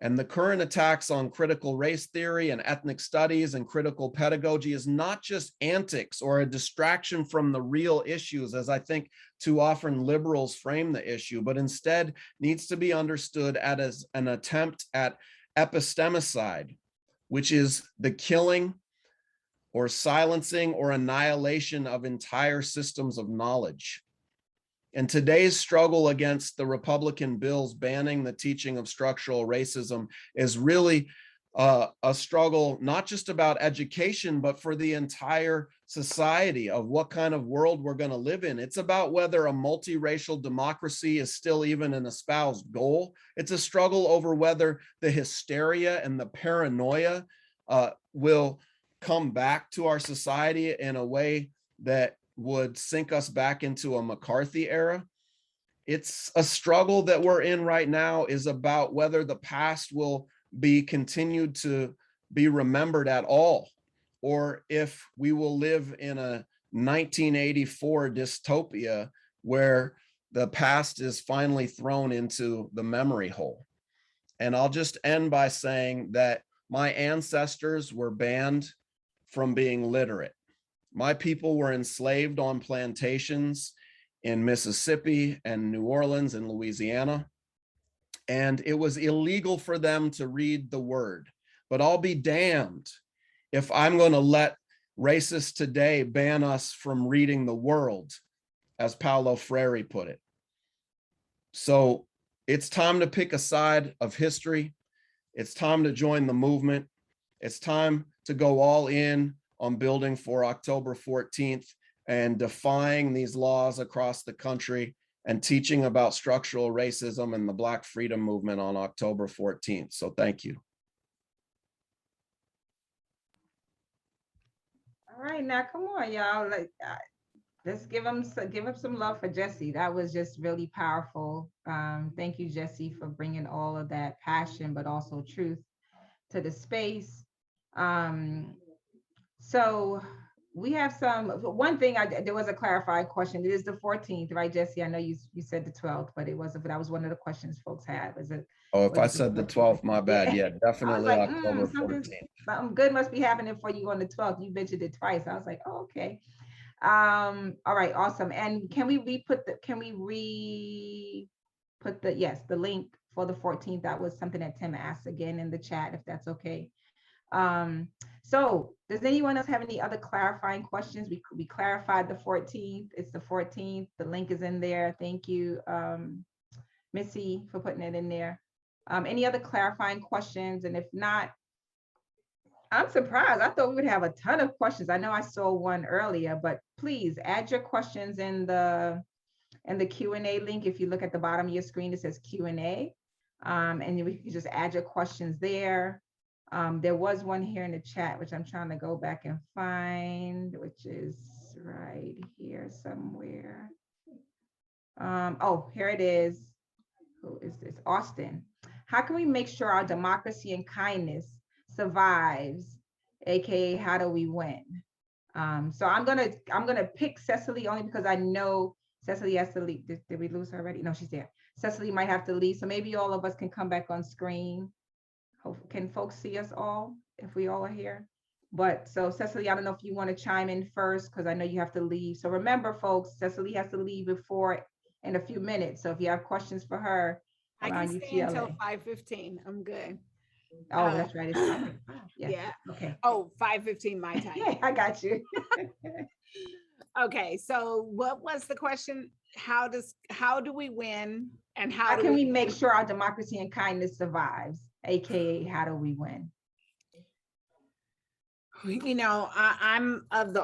And the current attacks on critical race theory and ethnic studies and critical pedagogy is not just antics or a distraction from the real issues, as I think too often liberals frame the issue, but instead needs to be understood as an attempt at epistemicide, which is the killing or silencing or annihilation of entire systems of knowledge. And today's struggle against the Republican bills banning the teaching of structural racism is really a struggle not just about education, but for the entire society of what kind of world we're going to live in. It's about whether a multiracial democracy is still even an espoused goal. It's a struggle over whether the hysteria and the paranoia will come back to our society in a way that would sink us back into a McCarthy era. It's a struggle that we're in right now is about whether the past will be continued to be remembered at all, or if we will live in a 1984 dystopia where the past is finally thrown into the memory hole. And I'll just end by saying that my ancestors were banned from being literate. My people were enslaved on plantations in Mississippi and New Orleans and Louisiana. And it was illegal for them to read the word. But I'll be damned if I'm going to let racists today ban us from reading the world, as Paulo Freire put it. So it's time to pick a side of history. It's time to join the movement. It's time to go all in on building for October 14th and defying these laws across the country and teaching about structural racism and the Black Freedom Movement on October 14th. So thank you. All right, now come on, y'all. Let's give them some love for Jesse. That was just really powerful. Thank you, Jesse, for bringing all of that passion, but also truth to the space. So we have one thing, there was a clarified question. It is the 14th, right, Jesse? I know you said the 12th, but that was one of the questions folks had. Was it? Oh, if I said the 12th, my bad. Yeah, definitely like, October 14th. Something good must be happening for you on the 12th. You mentioned it twice. I was like, oh, okay. All right, awesome. And can we re-put the link for the 14th? That was something that Tim asked again in the chat, if that's okay. So does anyone else have any other clarifying questions? We clarified the 14th. It's the 14th. The link is in there. Thank you, Missy, for putting it in there. Any other clarifying questions? And if not, I'm surprised. I thought we would have a ton of questions. I know I saw one earlier, but please add your questions in the Q&A link. If you look at the bottom of your screen, it says Q&A, and you can just add your questions there. There was one here in the chat, which I'm trying to go back and find, which is right here somewhere. Oh, here it is. Who is this? Austin. How can we make sure our democracy and kindness survives, aka how do we win? So I'm gonna pick Cecily only because I know Cecily has to leave. Did we lose her already? No, she's there. Cecily might have to leave, so maybe all of us can come back on screen. Can folks see us all if we all are here? But so Cecily, I don't know if you want to chime in first because I know you have to leave. So remember, folks, Cecily has to leave in a few minutes. So if you have questions for her, I can stay until 5:15. I'm good. Oh, that's right. It's fine. Yeah. Okay. Oh, 5:15 my time. Yeah, I got you. Okay. So what was the question? How do we win? And how can we make sure our democracy and kindness survives? AKA, how do we win? You know, I'm of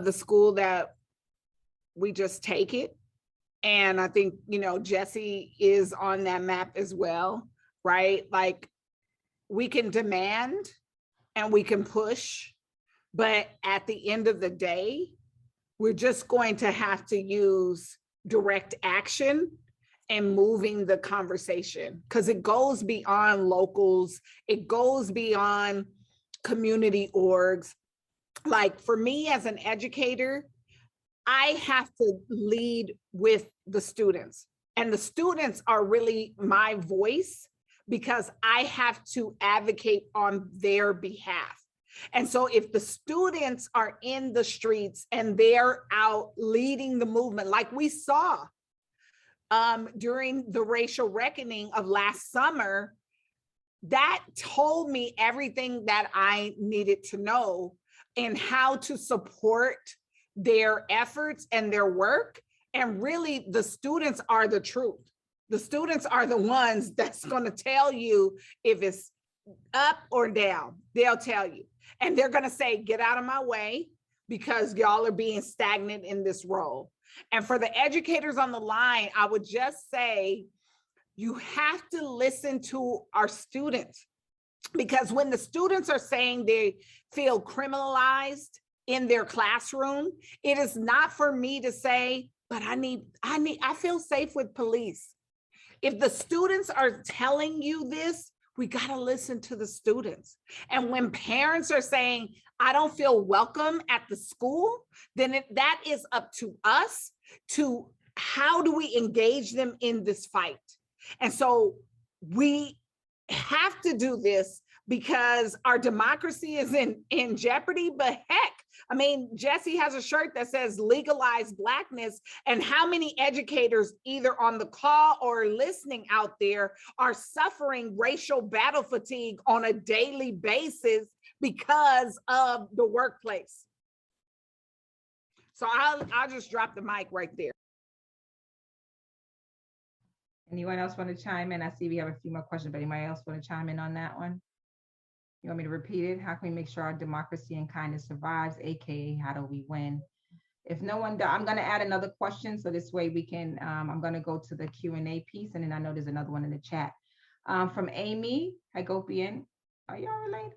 the school that we just take it. And I think, you know, Jesse is on that map as well, right? Like we can demand and we can push, but at the end of the day, we're just going to have to use direct action and moving the conversation because it goes beyond locals. It goes beyond community orgs. Like for me as an educator, I have to lead with the students, and the students are really my voice because I have to advocate on their behalf. And so if the students are in the streets and they're out leading the movement, like we saw during the racial reckoning of last summer, that told me everything that I needed to know and how to support their efforts and their work. And really the students are the truth. The students are the ones that's going to tell you if it's up or down. They'll tell you. And they're going to say, get out of my way because y'all are being stagnant in this role. And for the educators on the line, I would just say, you have to listen to our students, because when the students are saying they feel criminalized in their classroom, it is not for me to say, but I feel safe with police. If the students are telling you this, We got to listen to the students. And when parents are saying, I don't feel welcome at the school, then that is up to us to how do we engage them in this fight? And so we have to do this because our democracy is in jeopardy, but heck, I mean, Jesse has a shirt that says legalize Blackness, and how many educators either on the call or listening out there are suffering racial battle fatigue on a daily basis because of the workplace. So I'll just drop the mic right there. Anyone else want to chime in? I see we have a few more questions, but anybody else want to chime in on that one? You want me to repeat it? How can we make sure our democracy and kindness survives, AKA how do we win? If no one does, I'm going to add another question. So this way we can, I'm going to go to the Q&A piece. And then I know there's another one in the chat. From Amy Hagopian, are y'all related?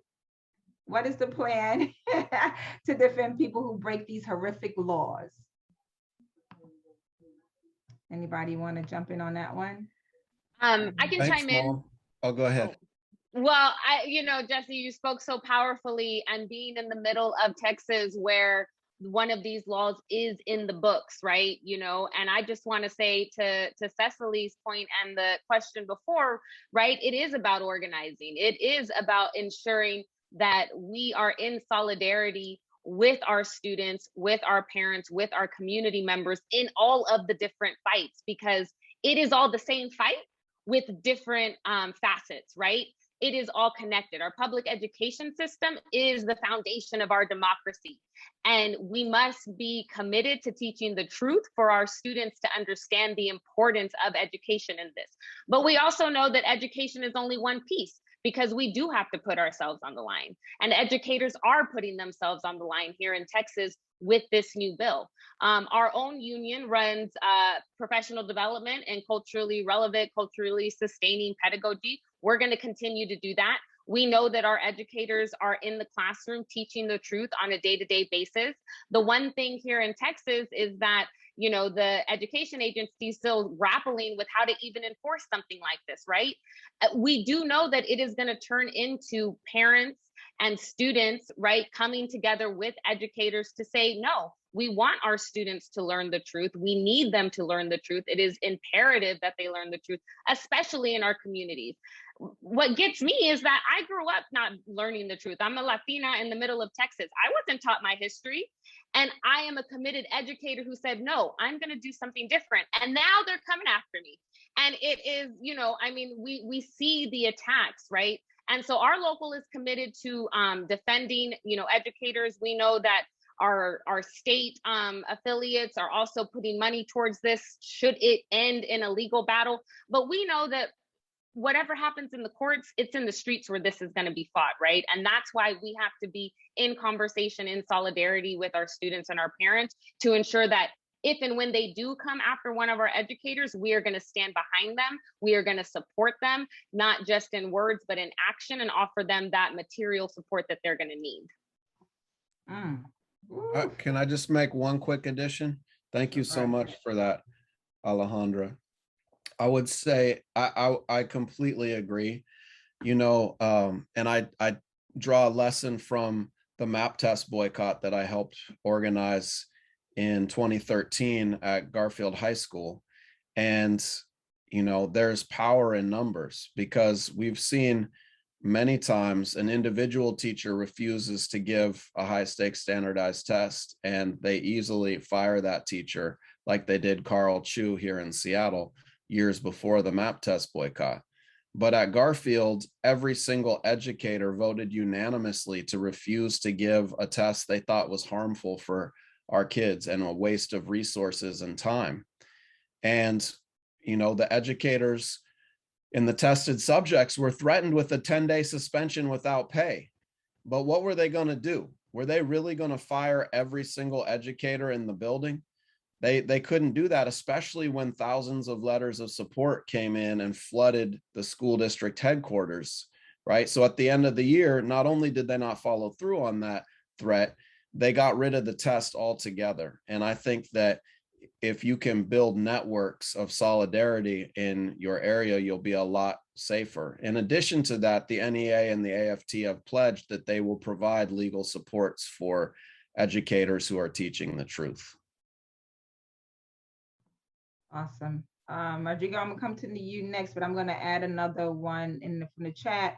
What is the plan to defend people who break these horrific laws? Anybody want to jump in on that one? I can Thanks, chime in. Mom. Oh, go ahead. Well, Jesse, you spoke so powerfully, and being in the middle of Texas where one of these laws is in the books, right? And I just want to say to Cecily's point and the question before, right? It is about organizing. It is about ensuring that we are in solidarity with our students, with our parents, with our community members in all of the different fights, because it is all the same fight with different facets, right? It is all connected. Our public education system is the foundation of our democracy. And we must be committed to teaching the truth for our students to understand the importance of education in this. But we also know that education is only one piece, because we do have to put ourselves on the line. And educators are putting themselves on the line here in Texas with this new bill. Our own union runs professional development and culturally relevant, culturally sustaining pedagogy. We're going to continue to do that. We know that our educators are in the classroom teaching the truth on a day-to-day basis. The one thing here in Texas is that the education agency is still grappling with how to even enforce something like this, right? We do know that it is going to turn into parents and students, right, coming together with educators to say, no, we want our students to learn the truth. We need them to learn the truth. It is imperative that they learn the truth, especially in our communities. What gets me is that I grew up not learning the truth. I'm a Latina in the middle of Texas. I wasn't taught my history. And I am a committed educator who said, no, I'm going to do something different. And now they're coming after me. And it is, we see the attacks, right? And so our local is committed to defending, educators. We know that our state affiliates are also putting money towards this should it end in a legal battle. But we know that whatever happens in the courts, it's in the streets where this is going to be fought, right? And that's why we have to be in conversation, in solidarity with our students and our parents to ensure that if and when they do come after one of our educators, we are going to stand behind them. We are going to support them, not just in words, but in action, and offer them that material support that they're going to need. Can I just make one quick addition? Thank you so much for that, Alejandra. I would say I completely agree, and I draw a lesson from the map test boycott that I helped organize in 2013 at Garfield High School. And, there's power in numbers, because we've seen many times an individual teacher refuses to give a high stakes standardized test, and they easily fire that teacher, like they did Carl Chu here in Seattle years before the map test boycott. But at Garfield, every single educator voted unanimously to refuse to give a test they thought was harmful for our kids and a waste of resources and time. And, the educators in the tested subjects were threatened with a 10-day suspension without pay. But what were they going to do? Were they really going to fire every single educator in the building? They couldn't do that, especially when thousands of letters of support came in and flooded the school district headquarters, right? So at the end of the year, not only did they not follow through on that threat, they got rid of the test altogether. And I think that if you can build networks of solidarity in your area, you'll be a lot safer. In addition to that, the NEA and the AFT have pledged that they will provide legal supports for educators who are teaching the truth. Awesome. Rodrigo, I'm gonna come to you next, but I'm gonna add another one from the chat.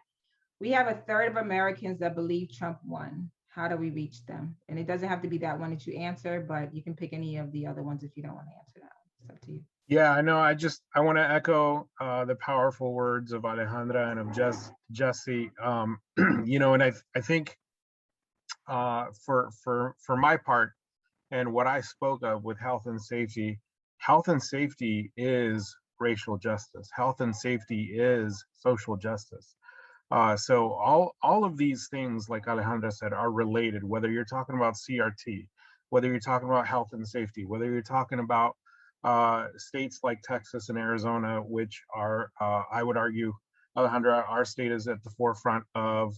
We have 1/3 of Americans that believe Trump won. How do we reach them? And it doesn't have to be that one that you answer, but you can pick any of the other ones if you don't want to answer that. It's up to you. Yeah, I know. I want to echo the powerful words of Alejandra and of Jesse. You know, and I think for my part, and what I spoke of with health and safety is racial justice. Health and safety is social justice. So all of these things, like Alejandra said, are related, whether you're talking about CRT, whether you're talking about health and safety, whether you're talking about states like Texas and Arizona, which are, I would argue, Alejandra, our state is at the forefront of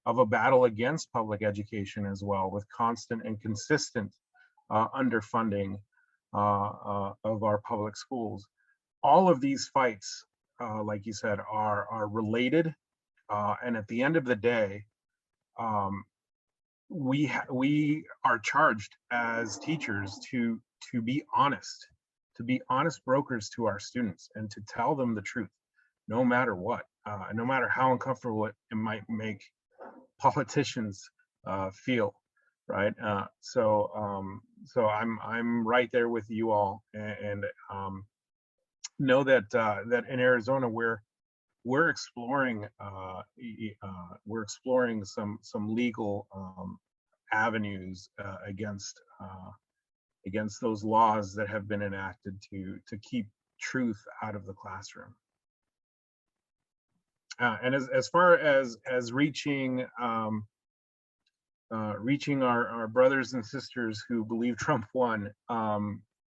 a battle against public education as well, with constant and consistent underfunding of our public schools. All of these fights, like you said, are related. And at the end of the day, we are charged as teachers to be honest brokers to our students and to tell them the truth, no matter what, no matter how uncomfortable it might make politicians feel, right? So I'm right there with you all, and know that that in Arizona we're exploring some legal avenues against those laws that have been enacted to keep truth out of the classroom. And as far as reaching our brothers and sisters who believe Trump won,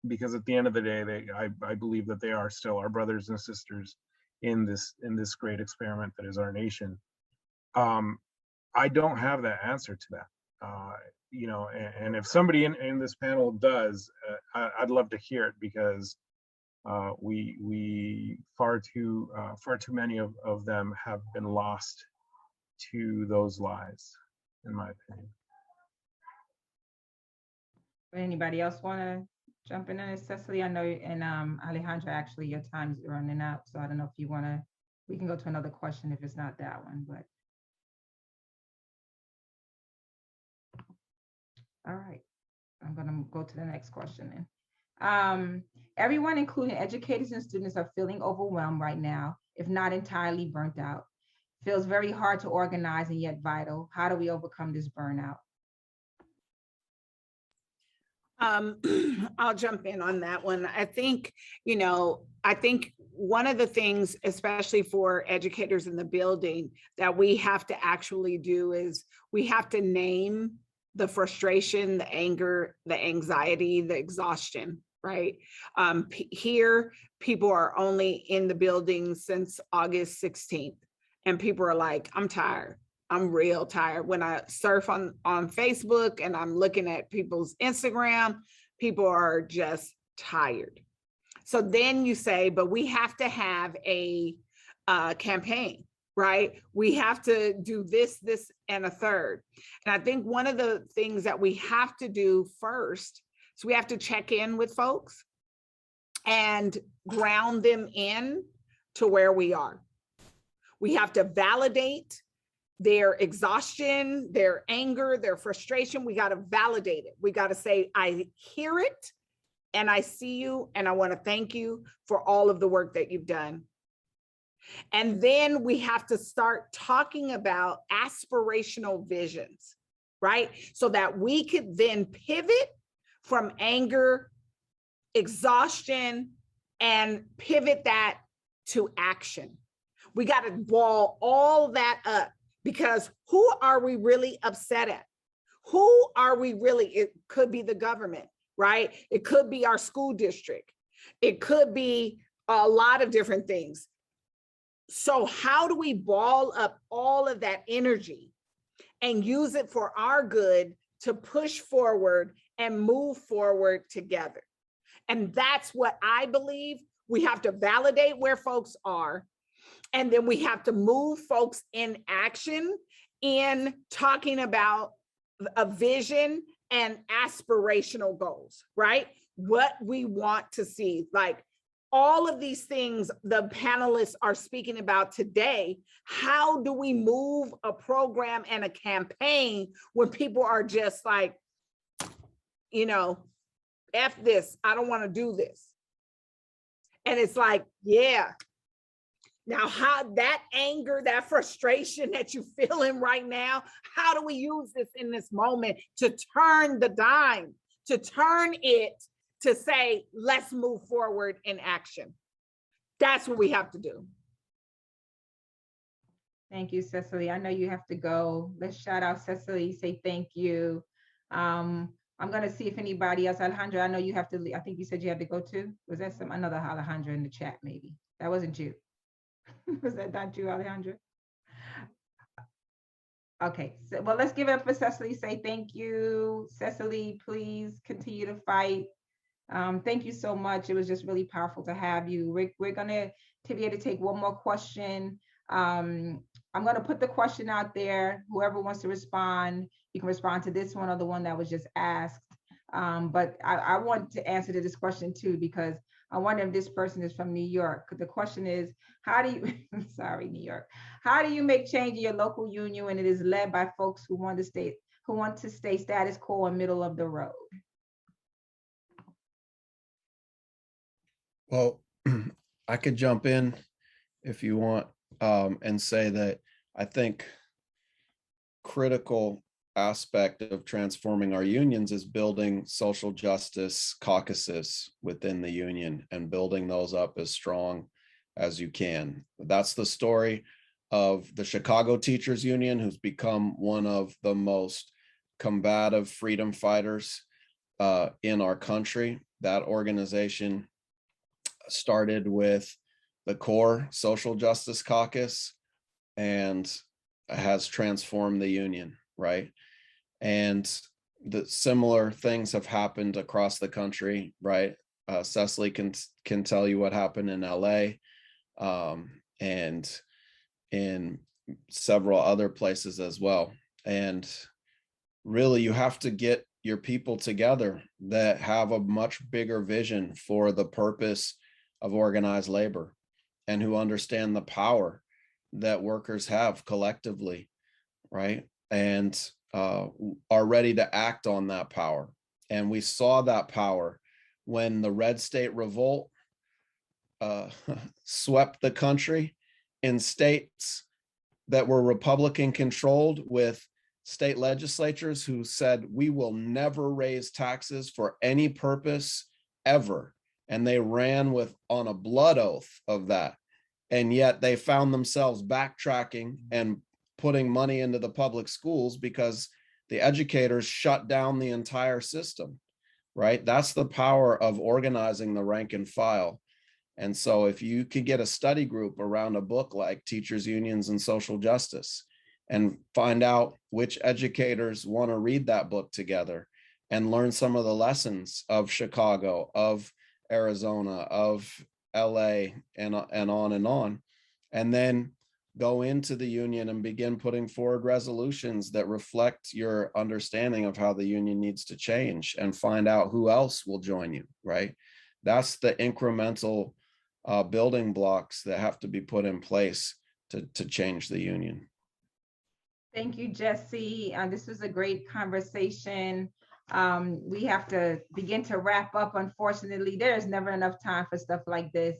because at the end of the day, I believe that they are still our brothers and sisters in this great experiment that is our nation. I don't have that answer to that. You know, and if somebody in this panel does, I'd love to hear it, because we far too many of them have been lost to those lies, in my opinion. Anybody else want to jump in on this, Cecily? I know, and Alejandra, actually your time's running out, so I don't know if you want to, we can go to another question if it's not that one, but. All right, I'm gonna go to the next question then. Everyone, including educators and students, are feeling overwhelmed right now, if not entirely burnt out. Feels very hard to organize and yet vital. How do we overcome this burnout? I'll jump in on that one. I think, you know, one of the things, especially for educators in the building, that we have to actually do is we have to name the frustration, the anger, the anxiety, the exhaustion, right? Here, people are only in the building since August 16th, and people are like, I'm tired. I'm real tired. When I surf on Facebook and I'm looking at people's Instagram, people are just tired. So then you say, but we have to have a campaign, right? We have to do this, and a third. And I think one of the things that we have to do first is we have to check in with folks and ground them in to where we are. We have to validate their exhaustion, their anger, their frustration. We got to validate it. We got to say, I hear it and I see you, and I want to thank you for all of the work that you've done. And then we have to start talking about aspirational visions, right? So that we could then pivot from anger, exhaustion, and pivot that to action. We got to ball all that up, because who are we really upset at? Who are we really? It could be the government, right? It could be our school district. It could be a lot of different things. So how do we ball up all of that energy and use it for our good to push forward and move forward together? And that's what I believe. We have to validate where folks are. And then we have to move folks in action in talking about a vision and aspirational goals, right? What we want to see, like all of these things the panelists are speaking about today. How do we move a program and a campaign when people are just like, you know, F this, I don't want to do this. And it's like, yeah. Now, how that anger, that frustration that you're feeling right now, how do we use this in this moment to turn the dime, to turn it to say, let's move forward in action? That's what we have to do. Thank you, Cecily. I know you have to go. Let's shout out Cecily, say thank you. I'm going to see if anybody else, Alejandra, I know you have to leave. I think you said you had to go too. Was that another Alejandra in the chat maybe? That wasn't you. Was that not you, Alejandra? Okay, so, well, let's give it up for Cecily. Say thank you. Cecily, please continue to fight. Thank you so much. It was just really powerful to have you. We're gonna be able to take one more question. I'm gonna put the question out there. Whoever wants to respond, you can respond to this one or the one that was just asked. But I want to answer to this question too, because I wonder if this person is from New York. The question is, how do you, sorry, New York, how do you make change in your local union when it is led by folks who want to stay status quo and middle of the road? Well, I could jump in if you want, and say that I think critical aspect of transforming our unions is building social justice caucuses within the union and building those up as strong as you can. That's the story of the Chicago Teachers Union, who's become one of the most combative freedom fighters in our country. That organization started with the core social justice caucus and has transformed the union, right? And the similar things have happened across the country, right? Cecily can tell you what happened in LA, and in several other places as well. And really, you have to get your people together that have a much bigger vision for the purpose of organized labor and who understand the power that workers have collectively, right? And are ready to act on that power. And we saw that power when the Red State Revolt swept the country in states that were Republican controlled, with state legislatures who said, we will never raise taxes for any purpose ever. And they ran on a blood oath of that. And yet they found themselves backtracking and putting money into the public schools because the educators shut down the entire system, right? That's the power of organizing the rank and file. And so if you could get a study group around a book like Teachers, Unions, and Social Justice and find out which educators want to read that book together and learn some of the lessons of Chicago, of Arizona, of LA, and on, and then go into the union and begin putting forward resolutions that reflect your understanding of how the union needs to change, and find out who else will join you, right? That's the incremental building blocks that have to be put in place to change the union. Thank you, Jesse. This was a great conversation. We have to begin to wrap up. Unfortunately, there's never enough time for stuff like this.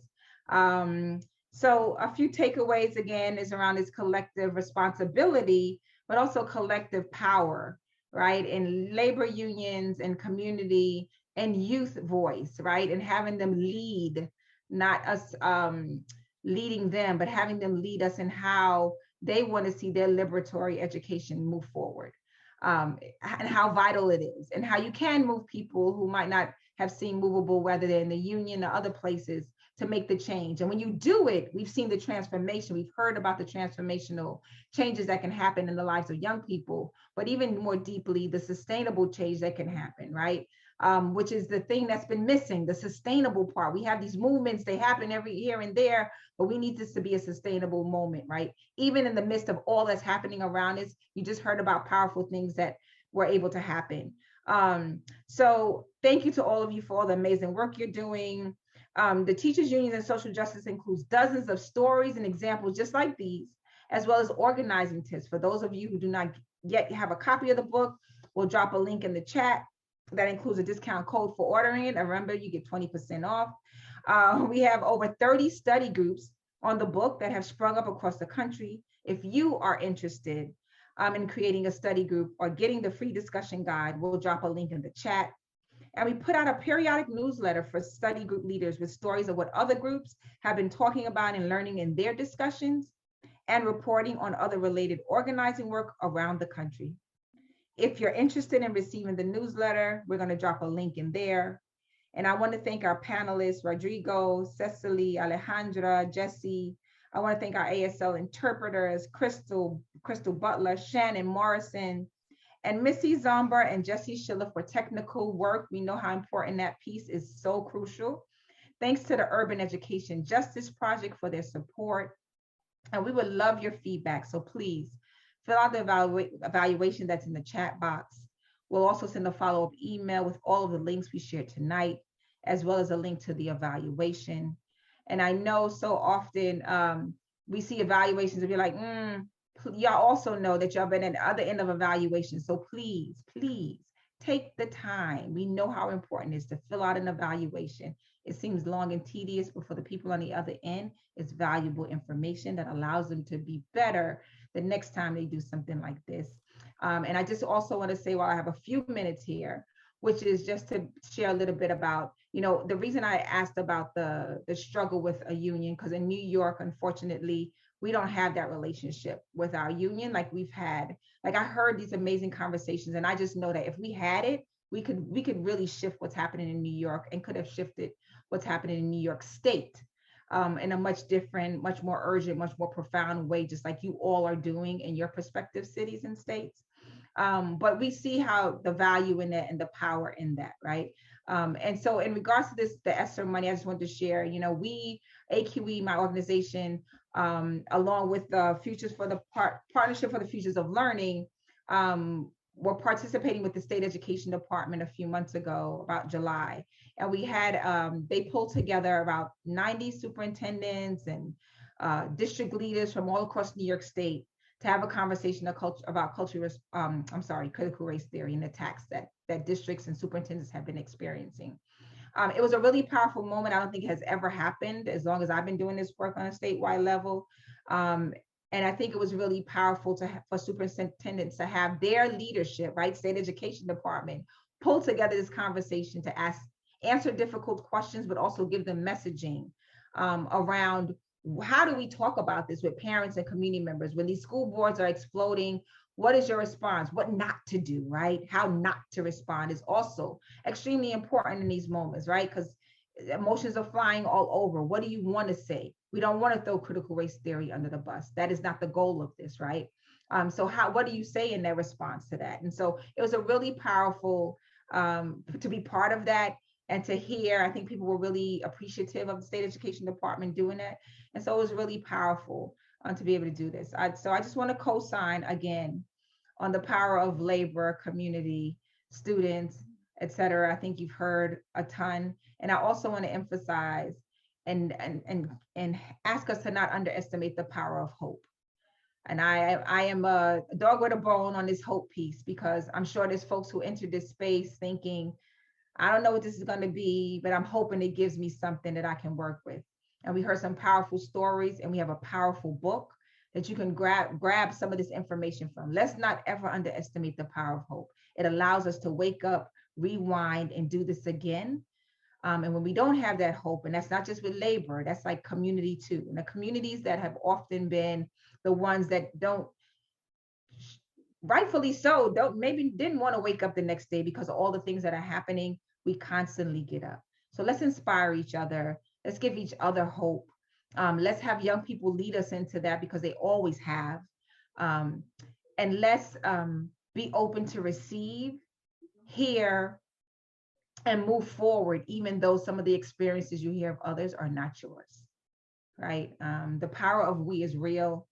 So a few takeaways again is around this collective responsibility, but also collective power, right? In labor unions and community and youth voice, right? And having them lead, not us leading them, but having them lead us in how they want to see their liberatory education move forward. And how vital it is, and how you can move people who might not have seen movable, whether they're in the union or other places, to make the change. And when you do it, we've seen the transformation. We've heard about the transformational changes that can happen in the lives of young people, but even more deeply, the sustainable change that can happen, right? which is the thing that's been missing, the sustainable part. We have these movements, they happen every here and there, but we need this to be a sustainable moment, right? Even in the midst of all that's happening around us, you just heard about powerful things that were able to happen. So thank you to all of you for all the amazing work you're doing. The Teachers Unions and Social Justice includes dozens of stories and examples just like these, as well as organizing tips. For those of you who do not yet have a copy of the book, we'll drop a link in the chat that includes a discount code for ordering it. And remember, you get 20% off. We have over 30 study groups on the book that have sprung up across the country. If you are interested in creating a study group or getting the free discussion guide, we'll drop a link in the chat. And we put out a periodic newsletter for study group leaders with stories of what other groups have been talking about and learning in their discussions, and reporting on other related organizing work around the country. If you're interested in receiving the newsletter, we're going to drop a link in there. And I want to thank our panelists, Rodrigo, Cecily, Alejandra, Jesse. I want to thank our ASL interpreters, Crystal Butler, Shannon Morrison, and Missy Zomber and Jesse Schiller for technical work. We know how important that piece is, so crucial. Thanks to the Urban Education Justice Project for their support. And we would love your feedback. So please fill out the evaluation that's in the chat box. We'll also send a follow-up email with all of the links we shared tonight, as well as a link to the evaluation. And I know so often we see evaluations and we're like, y'all also know that y'all been at the other end of evaluation. So please, please take the time. We know how important it is to fill out an evaluation. It seems long and tedious, but for the people on the other end, it's valuable information that allows them to be better the next time they do something like this. And I just also want to say, while I have a few minutes here, which is just to share a little bit about, the reason I asked about the struggle with a union, because in New York, unfortunately, we don't have that relationship with our union like we've had. Like, I heard these amazing conversations, and I just know that if we had it, we could really shift what's happening in New York, and could have shifted what's happening in New York State in a much different, much more urgent, much more profound way, just like you all are doing in your prospective cities and states. But we see how the value in that and the power in that, right? And so in regards to this, the ESSER money, I just wanted to share, we, AQE, my organization, along with the Futures for the Partnership for the Futures of Learning, were participating with the State Education Department a few months ago, about July. And we had, they pulled together about 90 superintendents and district leaders from all across New York State to have a conversation about critical race theory and attacks that districts and superintendents have been experiencing. It was a really powerful moment. I don't think it has ever happened as long as I've been doing this work on a statewide level. And I think it was really powerful for superintendents to have their leadership, right, State Education Department, pull together this conversation to answer difficult questions, but also give them messaging around how do we talk about this with parents and community members when these school boards are exploding. What is your response? What not to do, right? How not to respond is also extremely important in these moments, right? Because emotions are flying all over. What do you want to say? We don't want to throw critical race theory under the bus. That is not the goal of this, right? So what do you say in their response to that? And so it was a really powerful to be part of that and to hear. I think people were really appreciative of the State Education Department doing it. And so it was really powerful to be able to do this. So I just want to co-sign again on the power of labor, community, students, et cetera. I think you've heard a ton. And I also want to emphasize and ask us to not underestimate the power of hope. And I am a dog with a bone on this hope piece, because I'm sure there's folks who enter this space thinking, I don't know what this is going to be, but I'm hoping it gives me something that I can work with. And we heard some powerful stories, and we have a powerful book that you can grab some of this information from. Let's not ever underestimate the power of hope. It allows us to wake up, rewind, and do this again. And when we don't have that hope, and that's not just with labor, that's like community too. And the communities that have often been the ones that don't, rightfully so, didn't want to wake up the next day because of all the things that are happening, we constantly get up. So let's inspire each other. Let's give each other hope. Let's have young people lead us into that, because they always have. And let's be open to receive, hear, and move forward, even though some of the experiences you hear of others are not yours, right? The power of we is real.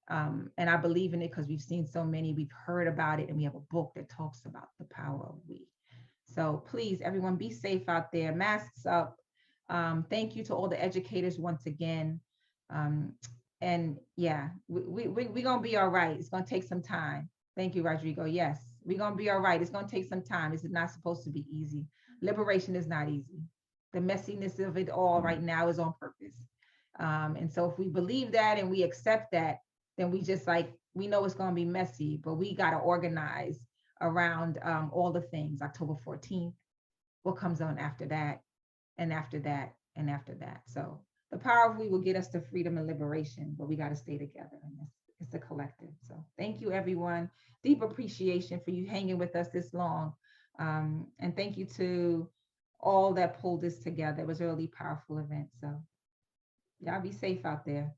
And I believe in it because we've seen so many, we've heard about it, and we have a book that talks about the power of we. So please, everyone, be safe out there, masks up. Thank you to all the educators once again. And yeah, we're gonna be all right. It's gonna take some time. Thank you, Rodrigo. Yes, we're gonna be all right. It's gonna take some time. This is not supposed to be easy. Liberation is not easy. The messiness of it all right now is on purpose. And so if we believe that and we accept that, then we just like, we know it's gonna be messy, but we gotta organize around all the things. October 14th, what comes on after that, and after that, and after that. So the power of we will get us to freedom and liberation, but we gotta stay together, and it's a collective. So thank you, everyone. Deep appreciation for you hanging with us this long. And thank you to all that pulled this together. It was a really powerful event. So y'all be safe out there.